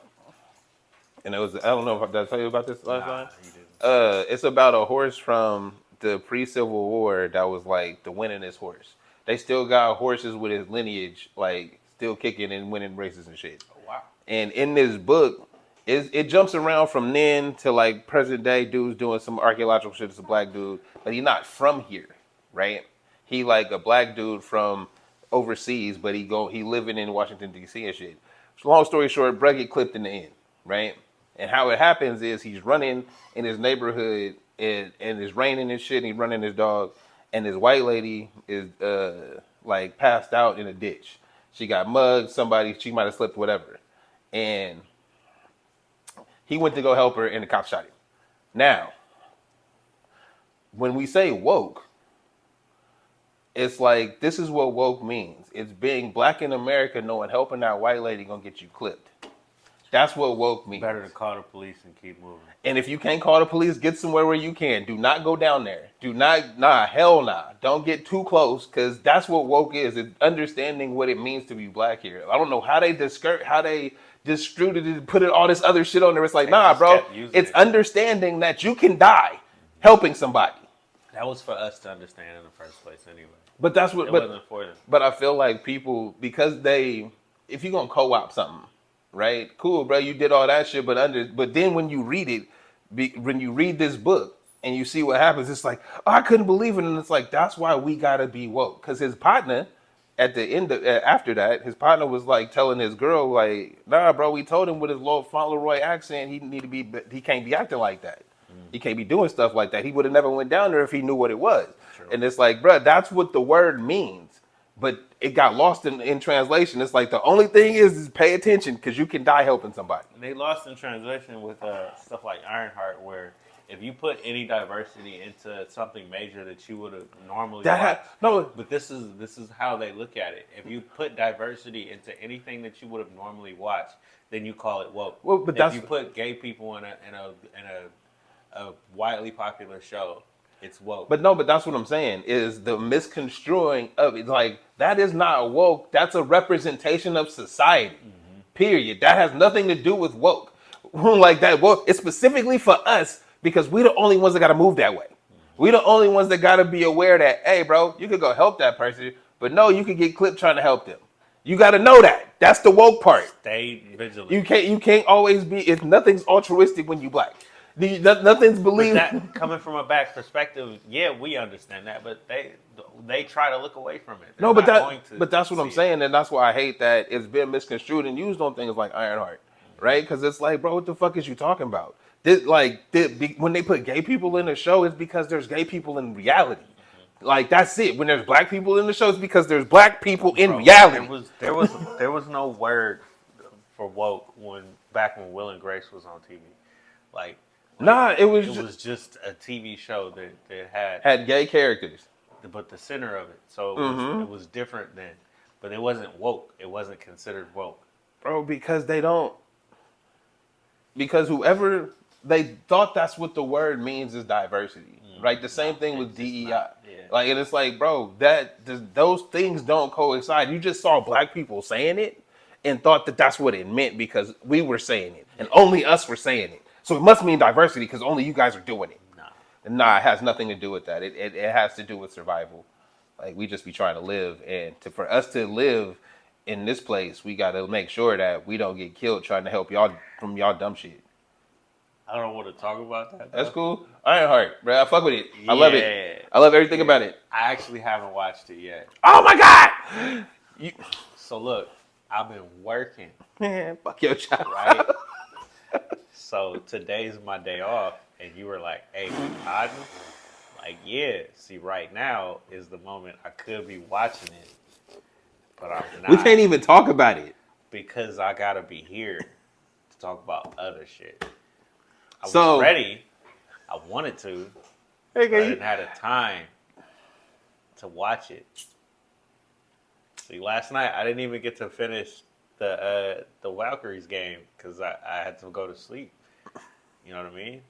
and it was, I don't know if did I tell you about this last time. You didn't. It's about a horse from the pre-Civil War that was like the winningest horse. They still got horses with his lineage, like still kicking and winning races and shit. Oh, wow. And in this book, it jumps around from then to like present day. Dude's doing some archaeological shit. It's a black dude, but he's not from here, right? He like a black dude from overseas, but he living in Washington D.C. and shit. So long story short, Brett get clipped in the end, right? And how it happens is he's running in his neighborhood and it's raining and shit. And he's running his dog, and this white lady is like passed out in a ditch. She got mugged. She might have slipped, whatever, and he went to go help her, and the cop shot him. Now, when we say woke, it's like, this is what woke means. It's being black in America knowing helping that white lady gonna get you clipped. That's what woke means. Better to call the police and keep moving. And if you can't call the police, get somewhere where you can. Do not go down there. Do not, hell nah. Don't get too close, because that's what woke is. It's understanding what it means to be black here. I don't know how they distributed it, put all this other shit on there. It's like, nah, bro. It's understanding that you can die helping somebody. That was for us to understand in the first place anyway. But that's what. It wasn't for them. But I feel like people, because if you're gonna co-op something, right? Cool, bro. You did all that shit, but then when you read it, when you read this book and you see what happens, it's like, oh, I couldn't believe it, and it's like, that's why we gotta be woke. Because his partner, at the end after that, his partner was like telling his girl, like, nah, bro, we told him with his low Fauntleroy accent, he can't be acting like that. He can't be doing stuff like that. He would have never went down there if he knew what it was. True. And it's like, bro, that's what the word means. but it got lost in translation. It's like the only thing is pay attention because you can die helping somebody. They lost in translation with stuff like Ironheart, where if you put any diversity into something major that you would have normally watched, but this is how they look at it. If you put diversity into anything that you would have normally watched, then you call it woke. Well, but if you put gay people in a widely popular show, it's woke. But that's what I'm saying is the misconstruing of it. Like that is not woke. That's a representation of society. Period. That has nothing to do with woke. Like that woke. It's specifically for us because we're the only ones that got to move that way. We're the only ones that got to be aware that, hey, bro, you could go help that person, but no, you could get clipped trying to help them. You got to know that. That's the woke part. Stay vigilant. You can't always be. If nothing's altruistic when you black. Nothing's believed. That coming from a back perspective, yeah, we understand that, but they try to look away from it. No, but that's what I'm saying, and that's why I hate that it's been misconstrued and used on things like Ironheart, right? Because it's like, bro, what the fuck is you talking about? When they put gay people in the show, it's because there's gay people in reality. Like that's it. When there's black people in the show, it's because there's black people in reality. There was no word for woke back when Will and Grace was on TV, like. It was just a TV show that had gay characters, but the center of it, so it was different then. But it wasn't woke. It wasn't considered woke, bro, because whoever they thought that's what the word means is diversity, right? The same thing with DEI, like, and it's like, bro, those things don't coincide. You just saw black people saying it and thought that that's what it meant because we were saying it and only us were saying it. So it must mean diversity because only you guys are doing it. Nah, it has nothing to do with that. It has to do with survival. Like we just be trying to live, and for us to live in this place, we got to make sure that we don't get killed trying to help y'all from y'all dumb shit. I don't want to talk about that. That's cool. Ironheart, bro. I fuck with it. I love it. I love everything about it. I actually haven't watched it yet. Oh my god! So look, I've been working. Man, fuck your child. Right. So today's my day off, and you were like, "Hey, Hodges?" Like, yeah. See, right now is the moment I could be watching it, but I'm not. We can't even talk about it because I gotta be here to talk about other shit. I was ready. I wanted to, but I didn't have the time to watch it. See, last night I didn't even get to finish the Valkyries game because I had to go to sleep. You know what I mean?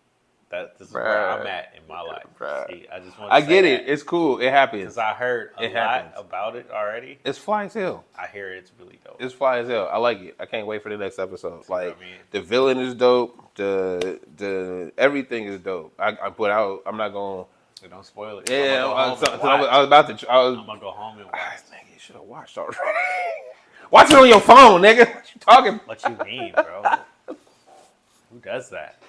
This is where I'm at in my life. See, I get it. It's cool. It happens. Because I heard a lot about it already. It's fly as hell. I hear it's really dope. It's fly as hell. I like it. I can't wait for the next episode. Like, the villain is dope. The everything is dope. I'm not going to... Don't spoil it. Yeah, I was about to... I'm going to go home and watch. Nigga, you should have watched already. Watch it on your phone, nigga. What you talking? What you mean, bro? Who does that?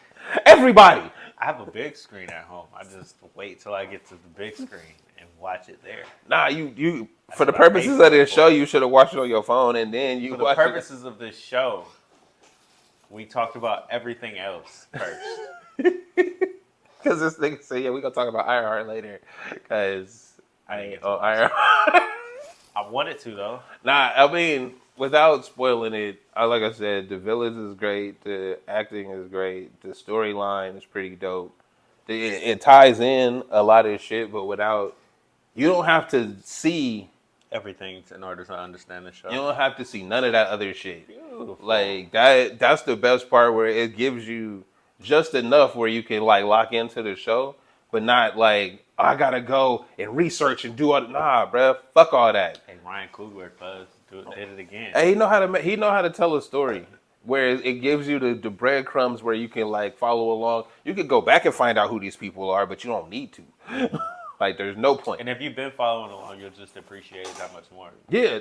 Everybody. I have a big screen at home. I just wait till I get to the big screen and watch it there. Nah, you for the purposes of this show, you should have watched it on your phone and then you watch it. For the purposes of this show, we talked about everything else first. Because this nigga said, yeah, we're going to talk about Ironheart later. Because I ain't on Ironheart. I wanted to, though. Nah, I mean, without spoiling it, like I said, the villains is great. The acting is great. The storyline is pretty dope. It ties in a lot of shit, but you don't have to see everything in order to understand the show. You don't have to see none of that other shit. Beautiful. Like, that's the best part where it gives you just enough where you can, like, lock into the show, but not like, I gotta go and research and do all that. Nah, bruh, fuck all that. Hey, Ryan Coogler did it again. Hey, he know how to tell a story where it gives you the breadcrumbs where you can, like, follow along. You can go back and find out who these people are, but you don't need to. Like, there's no point. And if you've been following along, you'll just appreciate it that much more. Yeah,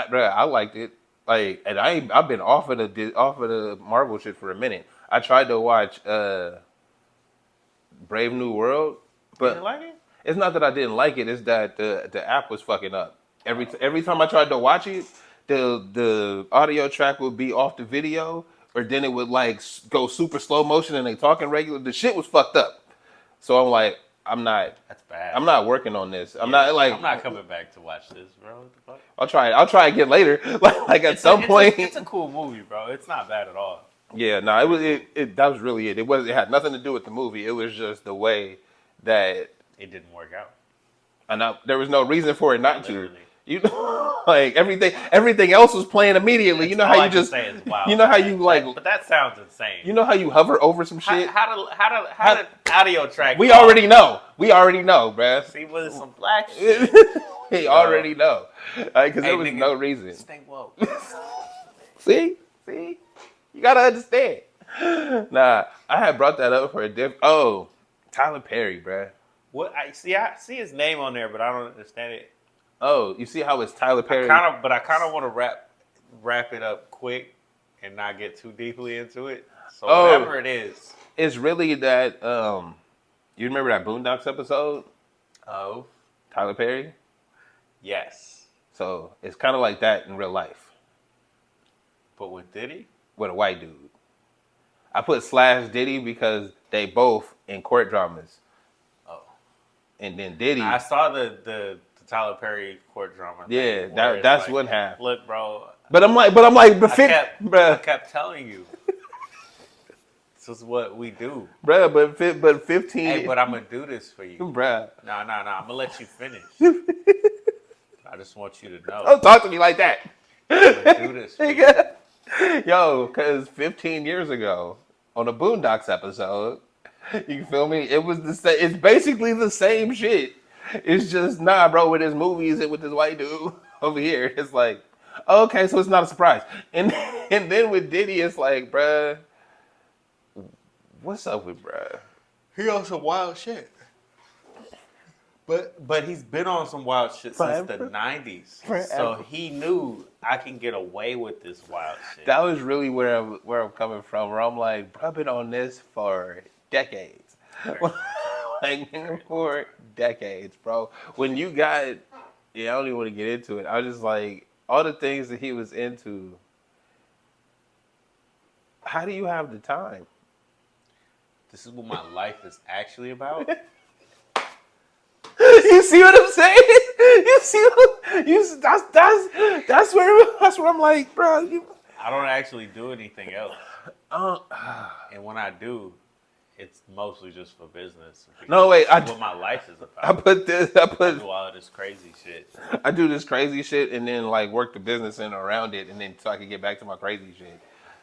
bruh, I liked it. Like, and I've been off of the Marvel shit for a minute. I tried to watch Brave New World, but you didn't like it? It's not that I didn't like it. It's that the app was fucking up. Every time I tried to watch it, the audio track would be off the video, or then it would like go super slow motion and they talking regular. The shit was fucked up. So I'm like, I'm not. That's bad. I'm not working on this. I'm not like. I'm not coming back to watch this, bro. What the fuck? I'll try it. I'll try again later. like at some point. It's a cool movie, bro. It's not bad at all. Yeah, no, it was that was really it. It had nothing to do with the movie. It was just the way that it didn't work out. And there was no reason for it not Literally. to. You know, like everything else was playing immediately. You know how you just, you know how you like. But that sounds insane. You know how you hover over some shit. How the audio track? We already know. We already know, bruh. See, with some black shit. We already know, because there was no reason. Stay woke. See, you gotta understand. Nah, I had brought that up for a diff. Oh, Tyler Perry, bruh. What I see his name on there, but I don't understand it. Oh, you see how it's Tyler Perry? I kind of want to wrap it up quick and not get too deeply into it. So whatever it is, it's really that. You remember that Boondocks episode? Oh, Tyler Perry. Yes. So it's kind of like that in real life, but with Diddy, with a white dude. I put / Diddy because they both in court dramas. Oh, and then Diddy. I saw the Tyler Perry court drama. Yeah, that's what happened. Look, bro. But I'm like, I kept telling you. This is what we do, bruh. But 15. Hey, but I'm gonna do this for you, bruh. No. I'm gonna let you finish. I just want you to know. Don't talk to me like that. I'm gonna do this for you. Yo, because 15 years ago on a Boondocks episode, you feel me? It was the same. It's basically the same shit. It's just bro. With his movies and with this white dude over here, it's like, okay, so it's not a surprise. And then with Diddy, it's like, bruh, what's up with bruh? He on some wild shit. But he's been on some wild shit since the 90s. Forever. So he knew I can get away with this wild shit. That was really where I'm coming from. Where I'm like, bro, I've been on this for decades. Like for decades, bro. When you got, I don't even want to get into it. I was just like, all the things that he was into. How do you have the time? This is what my life is actually about. You see what I'm saying? You see that's where I'm like, bro. I don't actually do anything else. And when I do, it's mostly just for business. No, wait. What my life is about. I do all of this crazy shit. I do this crazy shit and then like work the business in around it, and then so I can get back to my crazy shit.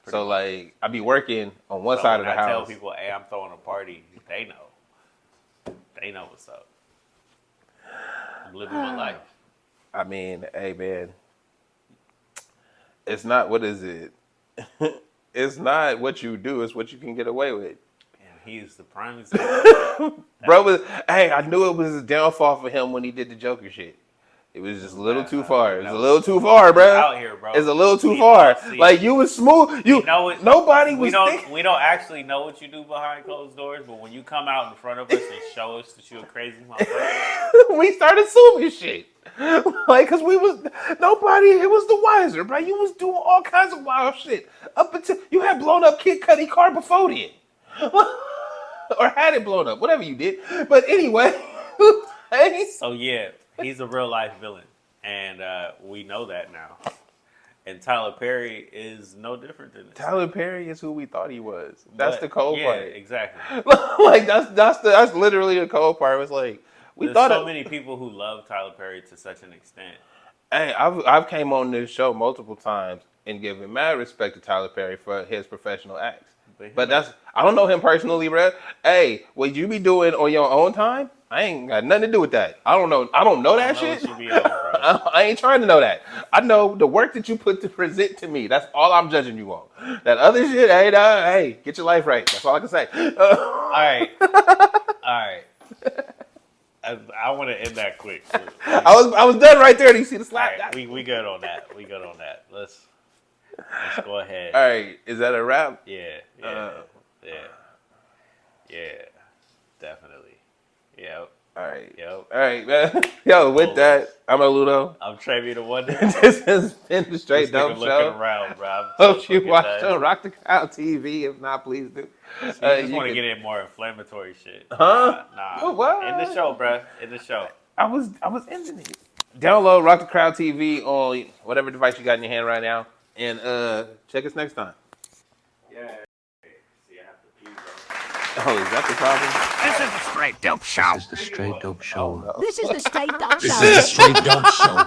So like I be working on one side of the house. I tell people, hey, I'm throwing a party. They know. They know what's up. I'm living my life. I mean, hey man, it's not what is it? It's not what you do; it's what you can get away with. And he's the prime example. Bro, I knew it was a downfall for him when he did the Joker shit. It was just a little too far. It's a little too far, bro. Out here, bro. It's a little too far. Like you was smooth. Nobody was. We don't actually know what you do behind closed doors, but when you come out in front of us and show us that you're a crazy motherfucker, we started assuming shit. Like, cause we was nobody. It was the wiser, bro. You was doing all kinds of wild shit up until you had blown up Kid Cudi car before then, or had it blown up, whatever you did. But anyway, so yeah. He's a real life villain, and we know that now. And Tyler Perry is no different than this. Tyler Perry is who we thought he was. That's the cold part. Yeah, exactly. Like that's literally the cold part. It was like There's so many people who love Tyler Perry to such an extent. Hey, I've came on this show multiple times and given mad respect to Tyler Perry for his professional acts. But I don't know him personally, bro. Hey, what you be doing on your own time? I ain't got nothing to do with that. I don't know that shit. What you be on, bro. I ain't trying to know that. I know the work that you put to present to me. That's all I'm judging you on. That other shit, hey, get your life right. That's all I can say. All right. I want to end that quick. I was done right there. Do you see the slap? Right, we good on that. Let's go ahead. All right, is that a wrap? Yeah, definitely. Yeah. All right. Yo, All right, man. Yo, with Oh. that, I'm Ludo. I'm TraB the Wonder. This has been the This Straight nigga Dope looking Show. around, bro. I'm Hope so you fucking watched done. on Rock the Crowd TV. If not, please do. So you just You want to can- get in more inflammatory shit. Huh? Nah. What? In the show, bro. In the show. I was ending it. Download Rock the Crowd TV on whatever device you got in your hand right now, and check us next time. Yeah. See, I have to pee, bro. Oh, is that the problem? This is the Straight Dope Show. This is the Straight Dope Show. This is the Straight Dope Show. This is the Straight Dope Show.